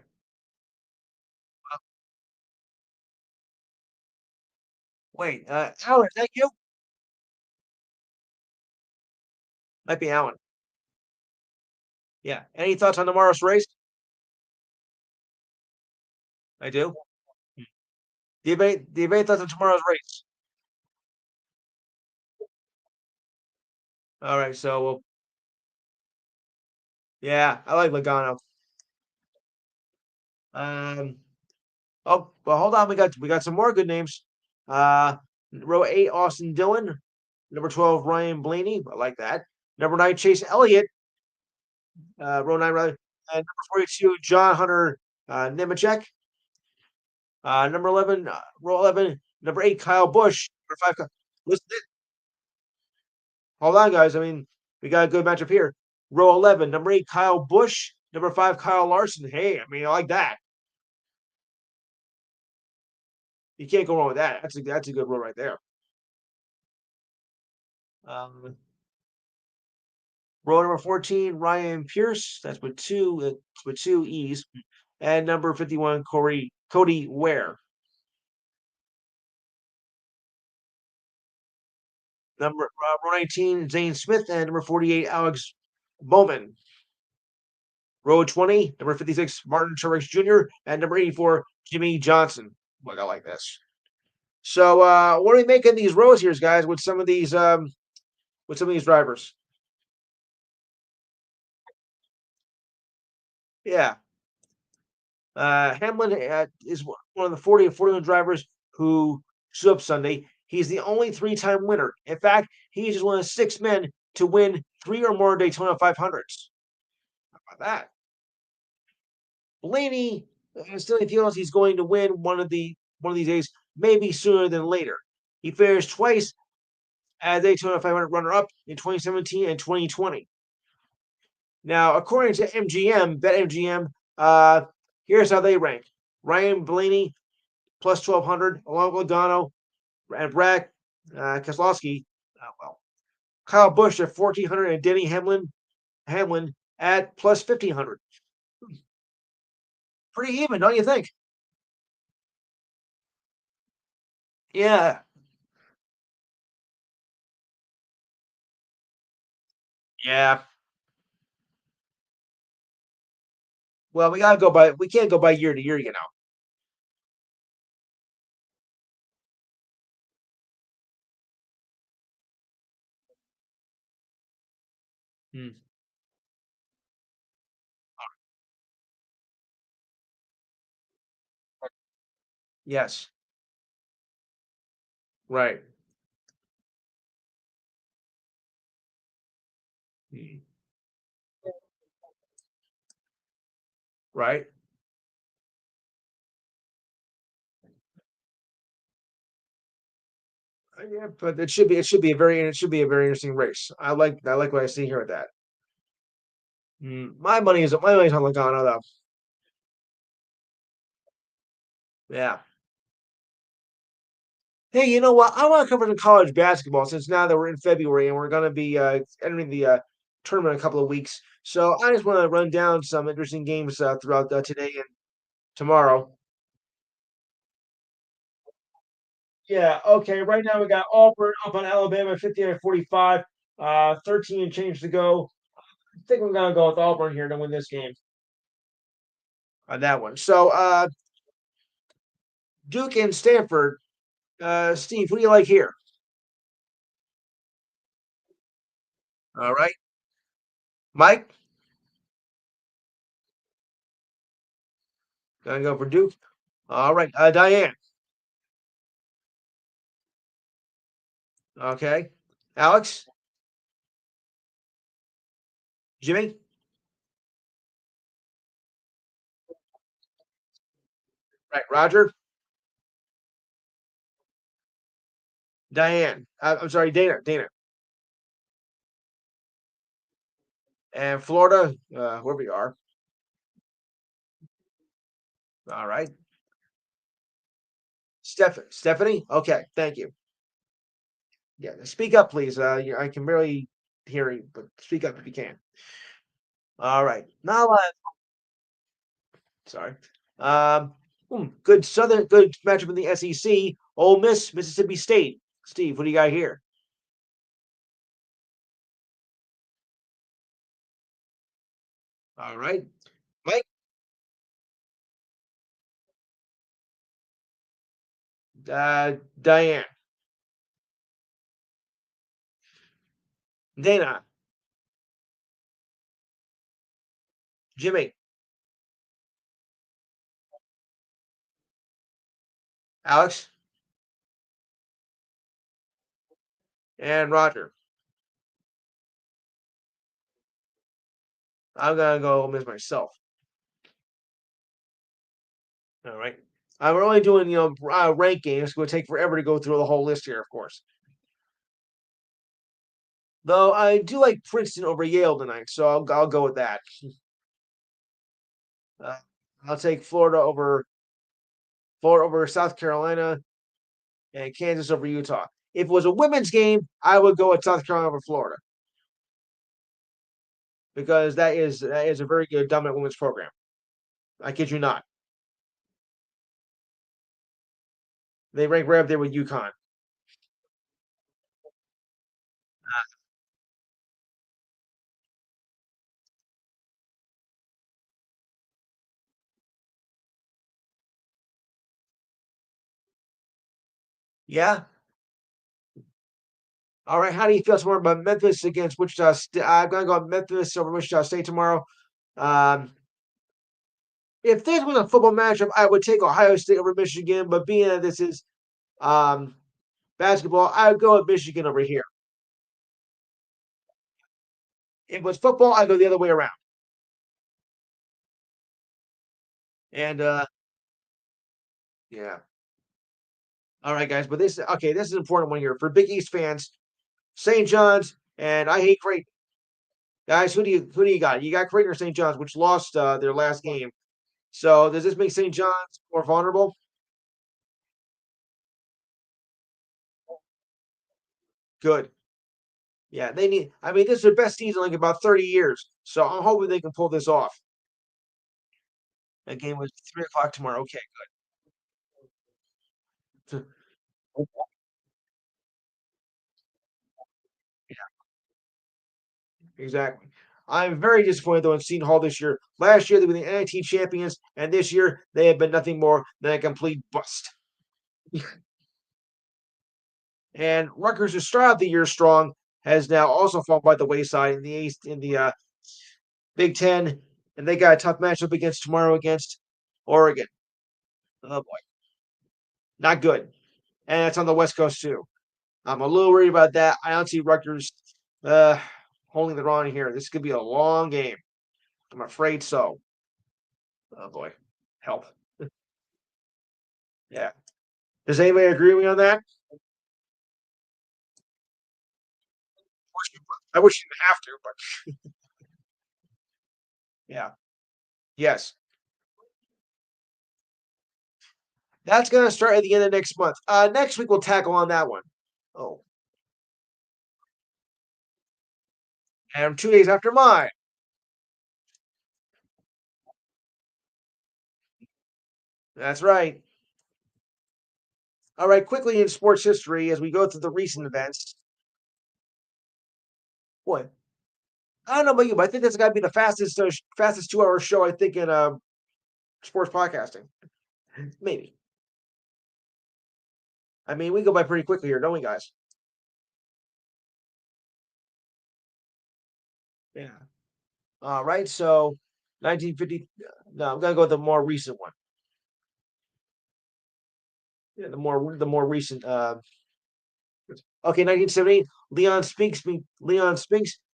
Wait, Alan, is that you? Might be Allen. Yeah. Any thoughts on tomorrow's race? I do. Do you have any thoughts on tomorrow's race? All right. So, yeah, I like Logano. Um, oh, well, hold on. We got some more good names. Row 8, Austin Dillon. Number 12, Ryan Blaney. I like that. Number 9, Chase Elliott. Row 9, rather. And number 42, John Hunter Nemechek. Number 11, row 11, number 8, Kyle Busch. Number 5, listen, hold on, guys. I mean, we got a good matchup here. Row 11, number 8, Kyle Busch. Number 5, Kyle Larson. Hey, I mean, I like that. You can't go wrong with that. That's a good row right there. Um, row number 14, Ryan Pierce. With two E's. And number 51, Cody Ware. Row 19, Zane Smith, and number 48, Alex Bowman. Row 20, number 56, Martin Truex Jr., and number 84, Jimmy Johnson. Look, I like this. So, what are we making these rows here, guys? With some of these drivers? Yeah, Hamlin is one of the 40 and 41 drivers who stood up Sunday. He's the only three-time winner. In fact, he's just one of 6 men to win 3 or more Daytona 500s. How about that? Blaney still feels he's going to win one of these days, maybe sooner than later. He finished twice as Daytona 500 runner-up in 2017 and 2020. Now, according to MGM, BetMGM, here's how they rank: Ryan Blaney plus 1,200, along with Logano and Brad Keselowski. Well, Kyle Busch at 1,400 and Denny Hamlin at plus 1,500. Pretty even, don't you think? Yeah, yeah. Well, we can't go by year to year, you know. Hmm. Yes, right. Hmm. Right. Yeah, but it should be a very interesting race. I like what I see here with that. My money's on Logano though. Yeah. Hey, you know what? I want to cover the college basketball since now that we're in February and we're going to be entering the tournament in a couple of weeks. So I just want to run down some interesting games throughout today and tomorrow. Yeah. Okay. Right now we got Auburn up on Alabama, 59-45. 13 and change to go. I think we're gonna go with Auburn here to win this game on that one. So Duke and Stanford. Steve, what do you like here? All right, Mike, gonna go for Duke. All right, Diane. Okay, Alex, Jimmy, right, Roger, Diane. I'm sorry, Dana, and Florida. Where we are. All right, Stephanie. Okay, thank you. Yeah, speak up, please. I can barely hear you, but speak up if you can. All right, now sorry. Um, good matchup in the SEC. Ole Miss, Mississippi State. Steve, what do you got here? All right. Mike, Diane, Dana, Jimmy, Alex, and Roger. I'm gonna go Ole Miss myself. All right. We're only doing rank games. It's going to take forever to go through the whole list here, of course. Though I do like Princeton over Yale tonight, so I'll go with that. Uh, I'll take Florida over South Carolina, and Kansas over Utah. If it was a women's game, I would go with South Carolina over Florida because that is a very good dominant women's program. I kid you not. They rank right up there with UConn. Yeah. All right. How do you feel tomorrow about Memphis against Wichita State? I'm gonna go Memphis over Wichita State tomorrow. Um, if this was a football matchup, I would take Ohio State over Michigan. But being that this is um, basketball, I would go with Michigan over here. If it was football, I'd go the other way around. And yeah. All right, guys. But this is an important one here for Big East fans. St. John's and I hate Creighton. Guys, who do you got? You got Creighton or St. John's, which lost their last game. So does this make St. John's more vulnerable? Good. Yeah, they need. I mean, this is their best season in like about 30 years. So I'm hoping they can pull this off. That game was 3 o'clock tomorrow. Okay, good. Exactly. I'm very disappointed though in Seton Hall this year. Last year they were the NIT champions, and this year they have been nothing more than a complete bust. And Rutgers, who started out the year strong, has now also fallen by the wayside in the East in the Big Ten, and they got a tough matchup against tomorrow against Oregon. Oh boy, not good. And it's on the West Coast too. I'm a little worried about that. I don't see Rutgers uh, holding the wrong here. This could be a long game. I'm afraid so. Oh boy, help. Yeah. Does anybody agree with me on that? I wish you didn't have to, but yeah. Yes. That's going to start at the end of next month. Next week we'll tackle on that one. Oh, and 2 days after mine. That's right. All right, quickly in sports history as we go through the recent events. Boy, I don't know about you, but I think that's got to be the fastest 2 hour show I think in sports podcasting. Maybe. I mean, we go by pretty quickly here, don't we, guys? Yeah. All right. So, 1950. No, I'm gonna go with the more recent one. Yeah, the more recent. Okay, 1978. Leon Spinks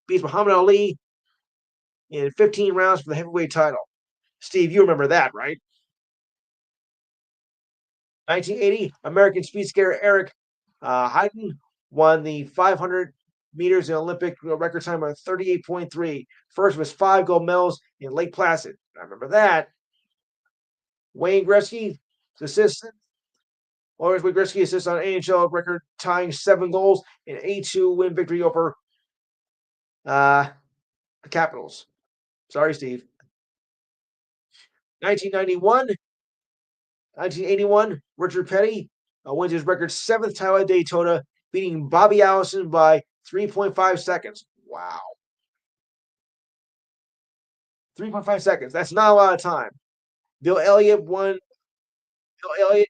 beats Muhammad Ali in 15 rounds for the heavyweight title. Steve, you remember that, right? 1980. American speed skater Eric Heiden won the 500 meters in Olympic record time of 38.3. First was 5 gold medals in Lake Placid. I remember that. Wayne Gretzky, assistant. Lawrence Wayne Gretzky assists on NHL record tying 7 goals in 8-2 win victory over uh, the Capitals. Sorry, Steve. 1991, 1981, Richard Petty wins his record 7th title at Daytona, beating Bobby Allison by 3.5 seconds. Wow. 3.5 seconds. That's not a lot of time. Bill Elliott won. Bill Elliott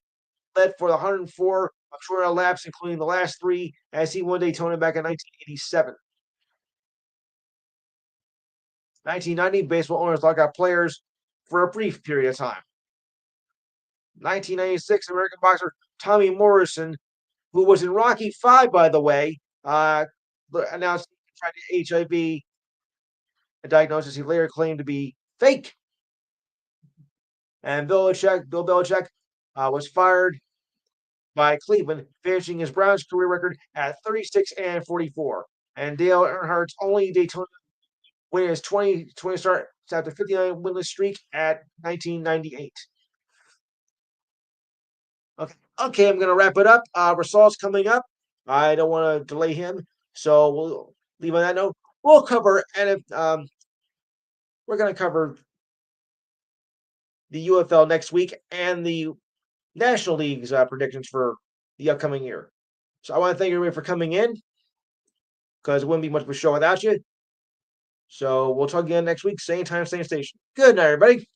led for the 104 of short laps, including the last three, as he won Daytona back in 1987. 1990, baseball owners locked out players for a brief period of time. 1996, American boxer Tommy Morrison, who was in Rocky V, by the way, announced HIV a diagnosis he later claimed to be fake. And Bill Belichick was fired by Cleveland, finishing his Browns career record at 36-44. And Dale Earnhardt's only Daytona win his 2020 start after 59 winless streak at 1998. Okay, I'm going to wrap it up. Results coming up. I don't want to delay him, so we'll leave on that note. We'll cover, and if we're going to cover the UFL next week and the National League's predictions for the upcoming year. So I want to thank everybody for coming in, because it wouldn't be much of a show without you. So we'll talk again next week, same time, same station. Good night, everybody.